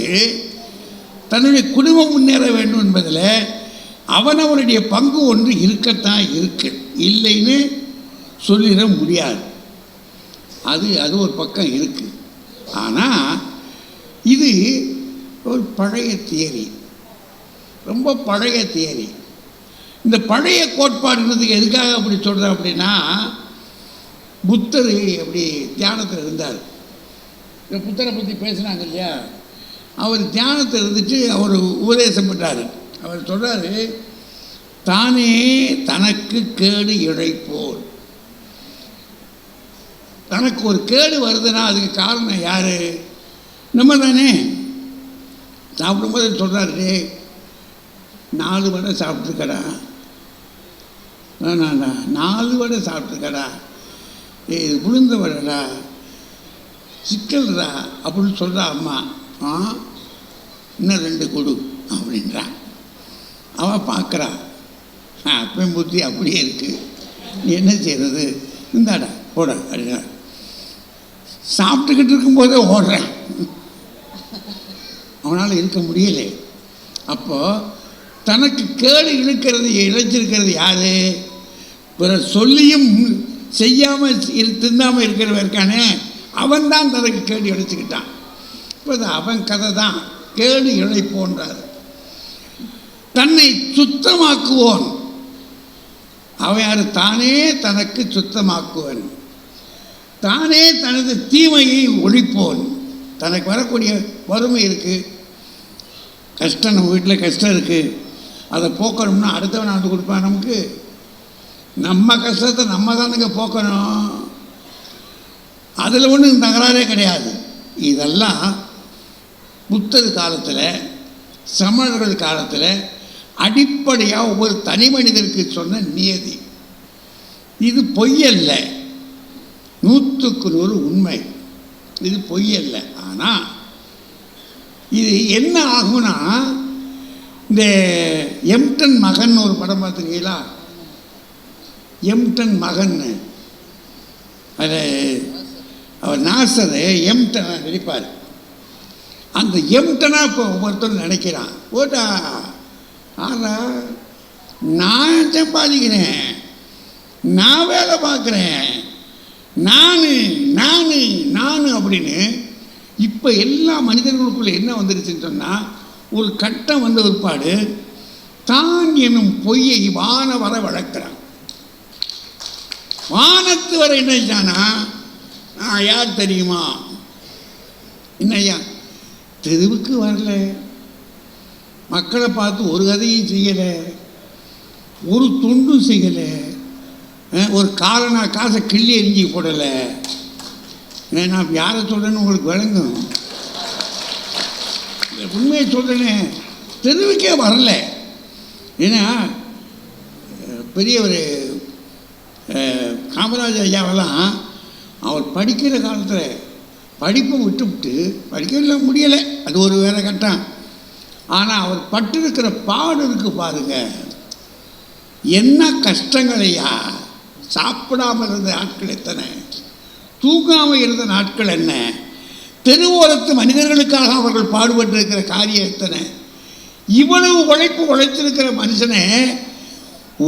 தன்னுடைய குடும்பம் முன்னேற வேண்டும் என்பதில் அவனவனுடைய பங்கு ஒன்று இருக்கத்தான் இருக்கு, இல்லைன்னு சொல்லிட முடியாது. அது ஒரு பக்கம் இருக்குது. ஆனால் இது ஒரு பழைய தியரி, ரொம்ப பழைய தியரி. இந்த பழைய கோட்பாடுன்றதுக்கு எதுக்காக அப்படி சொல்கிறேன் அப்படின்னா, புத்தர் அப்படி தியானத்தில் இருந்தார். இந்த புத்தரை பற்றி பேசுனாங்க இல்லையா, அவர் தியானத்தில் இருந்துட்டு அவர் உபதேசம் பண்ணுறாரு. அவர் சொல்கிறாரு, தானே தனக்கு கேடு இழைப்போர். தனக்கு ஒரு கேடு வருதுன்னா அதுக்கு காரணம் யார்? நம்ம தானே. சாப்பிடும்போது சொல்கிறாரு, 4 வடை சாப்பிட்ருக்கடா, வேணாண்டா 4 வடை சாப்பிட்ருக்கடா, இது உளுந்த வடைடா, சிக்கல்டா அப்படின்னு சொல்கிறா அம்மா. இன்னும் 2 கொடு அப்படின்றான். அவன் பார்க்குறா, அப்பன் புத்தி அப்படியே இருக்குது, நீ என்ன செய்கிறது, இந்தாடா போட அப்படின்னா. சாப்பிட்டுக்கிட்டு இருக்கும்போதே ஓடுறேன், அவனால் இருக்க முடியலை. அப்போது தனக்கு கேடு இழைச்சிருக்கிறது யார்? பிறர் சொல்லியும் செய்யாமல் தின்னாமல் இருக்கிறவன் இருக்கானே, அவன் தான் தனக்கு கேடு இழைச்சிக்கிட்டான். இப்போ அவன் கதை தான் கேடு இழைப்போன்றார். தன்னை சுத்தமாக்குவோன் அவன் யார்? தானே தனக்கு சுத்தமாக்குவன், தானே தனது தீமையை ஒழிப்போன். தனக்கு வரக்கூடிய வறுமை இருக்குது, கஷ்டம், நம்ம வீட்டில் கஷ்டம் இருக்குது, அதை போக்கணும்னா அடுத்தவன் வந்து கொடுப்பான் நமக்கு. நம்ம கஷ்டத்தை நம்ம தானுங்க போக்கணும், அதில் ஒன்றும் தகராறே கிடையாது. இதெல்லாம் புத்தர் காலத்தில், சமணர்கள் காலத்தில் அடிப்படையாக ஒவ்வொரு தனி மனிதருக்கு சொன்ன நியதி. இது பொய்யல்ல, 100க்கு 100 உண்மை. இது பொய் அல்ல. ஆனால் இது என்ன ஆகும்னா, இந்த எம்டன் மகன் ஒரு படம் பார்த்துருக்கீங்களா? எம்டன் மகன், அது அவர் நாசர் எம்டனா நடிப்பார். அந்த எம்டனா இப்போ ஒவ்வொருத்தரும் நினைக்கிறான், ஓட்டா ஆனா நான் சம்பாதிக்கிறேன், நான் வேலை பார்க்குறேன், நான் அப்படின்னு. இப்போ எல்லா மனிதர்களுக்குள்ள என்ன வந்துருச்சுன்னு சொன்னால், ஒரு கட்டம் வந்த ஒருபாடு தான் என்னும் பொய்யை வான வர வளர்க்குறான். வானத்து வர என்னச்சானா, யார் தெரியுமா, என்னய்யா தெருவுக்கு வரல, மக்களை பார்த்து ஒரு கதையும் செய்யலை, ஒரு தொண்டும் செய்யலை, ஒரு காசை கிள்ளி எரிஞ்சி போடலை. நான் யாரை சொல்கிறேன்னு உங்களுக்கு விளங்கும். உண்மையை சொல்கிறேனே, தெருவுக்கே வரல. ஏன்னா பெரிய ஒரு காமராஜர் ஐயாவெல்லாம் அவர் படிக்கிற காலத்தில் படிப்பை விட்டு படிக்கலாம் முடியலை, அது ஒரு வேலை கட்டம். ஆனால் அவர் பட்டிருக்கிற பாடு இருக்கு பாருங்க, என்ன கஷ்டங்களையா. சாப்பிடாமல் இருந்த நாட்கள் எத்தனை, தூங்காமல் இருந்த நாட்கள் என்ன, தெருவோரத்து மனிதர்களுக்காக அவர்கள் பாடுபட்டிருக்கிற காரியம் எத்தனை. இவ்வளவு உழைச்சிருக்கிற மனுஷனை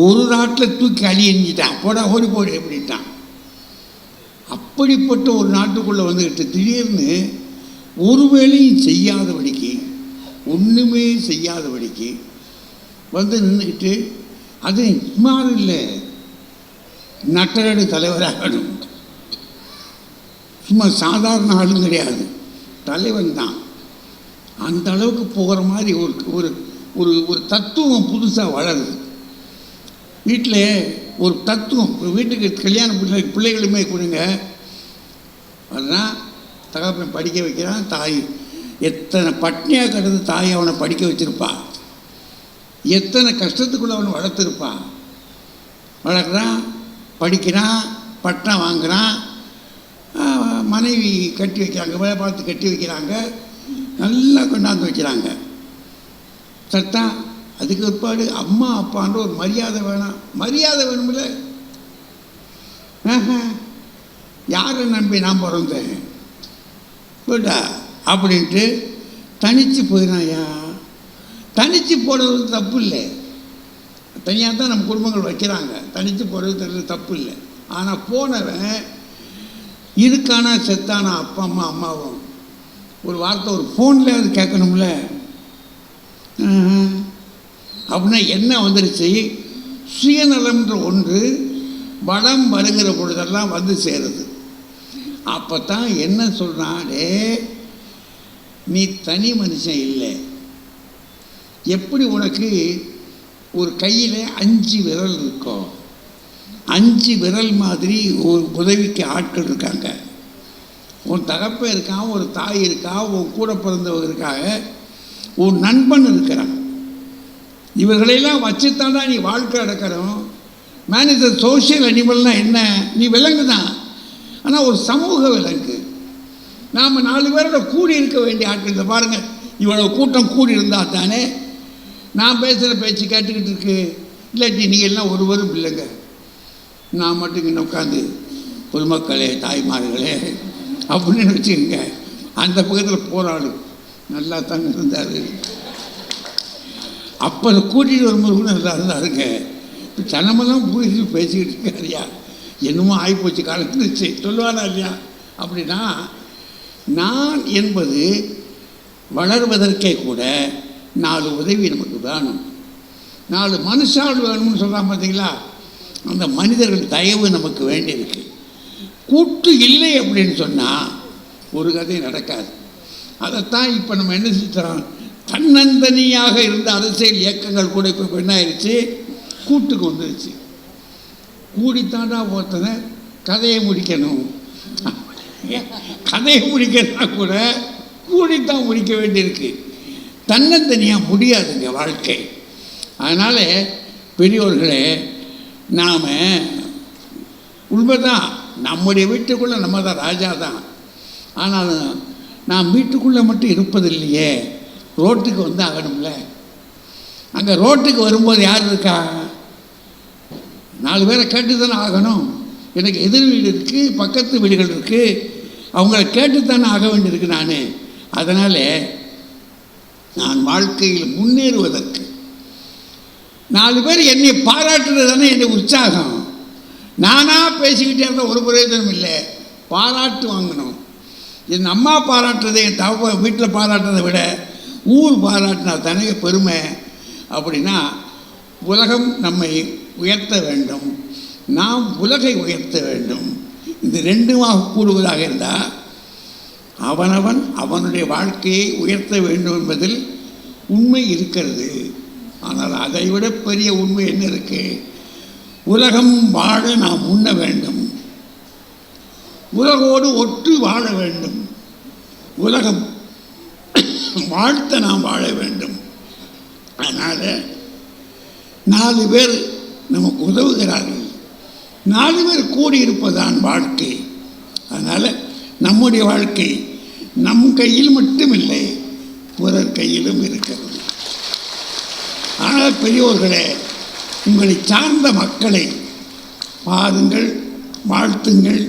ஒரு நாட்டில் தூக்கி அழி எஞ்சிட்டான், ஓடி எப்படிட்டான். அப்படிப்பட்ட ஒரு நாட்டுக்குள்ளே வந்துக்கிட்டு திடீர்னு ஒரு வேலையும் செய்யாதபடிக்கு, ஒன்றுமே செய்யாதபடிக்கு வந்து நின்றுக்கிட்டு, அது இம்மாதிரி இல்லை, நட்டரடு தலைவராகணும். சும்மா சாதாரண ஆளும் கிடையாது, தலைவன் தான். அந்த அளவுக்கு போகிற மாதிரி ஒரு ஒரு ஒரு தத்துவம் புதுசாக வளருது வீட்டில். ஒரு தத்துவம், வீட்டுக்கு கல்யாண பிள்ளைகளுமே கொடுங்க, அதுதான் தகப்பன் படிக்க வைக்கிறான். தாய் எத்தனை பட்னியாக கிடந்து தாய் அவனை படிக்க வச்சுருப்பா, எத்தனை கஷ்டத்துக்குள்ளே அவனை வளர்த்துருப்பான். வளர்க்குறான், படிக்கிறான், பட்டம் வாங்குகிறான், மனைவி கட்டி வைக்கிறாங்க, வேலை பார்த்து கட்டி வைக்கிறாங்க, நல்லா கொண்டாந்து வைக்கிறாங்க. சட்டா அதுக்கு பிற்பாடு அம்மா அப்பான்ற ஒரு மரியாதை வேணாம். மரியாதை வேணுமில்ல, யாரை நம்பி நான் பிறந்தேன் போட்டா அப்படின்ட்டு தனித்து போயிடாயா. தனித்து போடுறது தப்பு இல்லை, தனியாக தான் நம்ம குடும்பங்கள் வைக்கிறாங்க, தனித்து போடுறது தப்பு இல்லை. ஆனால் போனவன் இருக்கானா செத்தானா அப்பா அம்மாவும் ஒரு வார்த்தை ஒரு ஃபோனில் அது கேட்கணும்ல. அப்படின்னா என்ன வந்துருச்சு, சுயநலம்ன்ற ஒன்று வளம் வருகிற பொழுதெல்லாம் வந்து சேருது. அப்போ தான் என்ன சொல்கிறானே, நீ தனி மனுஷன் இல்லை. எப்படி உனக்கு ஒரு கையில் 5 விரல் இருக்கோ, 5 விரல் மாதிரி ஒரு உதவிக்கு ஆட்கள் இருக்காங்க. உன் தகப்பன் இருக்கான், ஒரு தாய் இருக்கா, உன் கூட பிறந்தவங்க இருக்காங்க, உன் நண்பன் இருக்கிறான். இவர்களெல்லாம் வச்சுத்தாண்டா நீ வாழ்க்கை அடக்கிறோம். மேன் இஸ் அ சோஷியல் அனிமல்னால் என்ன, நீ விலங்கு தான், ஆனால் ஒரு சமூக விலங்கு. நாம் 4 பேரோட கூடி இருக்க வேண்டிய ஆட்கள். இதை பாருங்கள், இவ்வளோ கூட்டம் கூடி இருந்தால் தானே நான் பேசுகிற பேச்சு கேட்டுக்கிட்டு இருக்கு. இல்லாட்டி நீங்கள் எல்லாம் ஒருவரும் இல்லைங்க, நான் மட்டும் இங்கே உட்காந்து பொதுமக்களே தாய்மார்களே அப்படின்னு வச்சுக்கோங்க. அந்த பக்கத்தில் போராடும் நல்லா தாங்க இருந்தார். அப்போ கூட்டிகிட்டு வரும்போது கூட நல்லா இருந்தாருங்க. இப்போ சனமெல்லாம் கூட்டிட்டு பேசிக்கிட்டு இருக்காரியா, என்னமோ ஆகிப்போச்சு காலத்துச்சு சொல்லுவாரா இல்லையா. அப்படின்னா நான் என்பது வளர்வதற்கே கூட 4 உதவி நமக்கு வேணும், 4 மனுஷால் வேணும்னு சொல்கிறான் பார்த்தீங்களா. அந்த மனிதர்கள் தயவு நமக்கு வேண்டியிருக்கு. கூட்டு இல்லை அப்படின்னு சொன்னால் ஒரு கதை நடக்காது. அதைத்தான் இப்போ நம்ம என்ன செஞ்சுறோம், தன்னந்தனியாக இருந்த அரசியல் இயக்கங்கள் கூட இப்போ என்ன ஆயிடுச்சு, கூட்டுக்கு வந்துருச்சு. கூடித்தாண்டா ஒருத்தனை கதையை முடிக்கணும், கதையை முடிக்கிறதா கூட கூடித்தான் முடிக்க வேண்டியிருக்கு. தன்னந்தனியாக முடியாதுங்க வாழ்க்கை. அதனால் பெரியோர்களே, நாம் உண்மைதான், நம்முடைய வீட்டுக்குள்ளே நம்ம தான் ராஜா தான். ஆனால் நான் வீட்டுக்குள்ளே மட்டும் இருப்பதில்லையே, ரோட்டுக்கு வந்து ஆகணும்ல. அங்கே ரோட்டுக்கு வரும்போது யார் இருக்கா? 4 பேரை கேட்டு தானே ஆகணும். எனக்கு எதிர் வீடு இருக்குது, பக்கத்து வீடுகள் இருக்குது, அவங்கள கேட்டுத்தானே ஆக வேண்டியிருக்கு நான். அதனால் நான் வாழ்க்கையில் முன்னேறுவதற்கு 4 பேர் என்னை பாராட்டுறது தானே என்னை உற்சாகம். நானாக பேசிக்கிட்டே இருந்தால் ஒரு பிரயோஜனம் இல்லை. பாராட்டு வாங்கணும். என் அம்மா பாராட்டுறதை, என் தவ வீட்டில் பாராட்டுறதை விட ஊர் பாராட்டினா தானே பெருமை. அப்படின்னா உலகம் நம்மை உயர்த்த வேண்டும், நாம் உலகை உயர்த்த வேண்டும். இந்த ரெண்டுமாக கூடுவதாக இருந்தால் அவனவன் அவனுடைய வாழ்க்கையை உயர்த்த வேண்டும் என்பதில் உண்மை இருக்கிறது. ஆனால் அதை விட பெரிய உண்மை என்ன இருக்கு? உலகம் வாழ நாம் உண்ண வேண்டும், உலகோடு ஒட்டு வாழ வேண்டும், உலகம் வாழ்த்த நாம் வாழ வேண்டும். அதனால் 4 பேர் நமக்கு உதவுகிறார்கள், 4 பேர் கூடியிருப்பதான் வாழ்க்கை. அதனால் நம்முடைய வாழ்க்கை நம் கையில் மட்டுமில்லை, பிறர் கையிலும் இருக்கிறது. ஆனால் பெரியோர்களே, உங்களை சார்ந்த மக்களை பாருங்கள், வாழ்த்துங்கள்,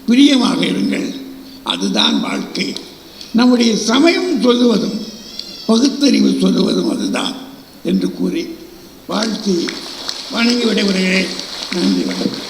பிரியமாக இருங்கள். அதுதான் வாழ்க்கை. நம்முடைய சமயம் சொல்லுவதும் பகுத்தறிவு சொல்லுவதும் அதுதான் என்று கூறி வாழ்த்தி வணங்கி விடைபெறுகிறேன். நன்றி, வணக்கம்.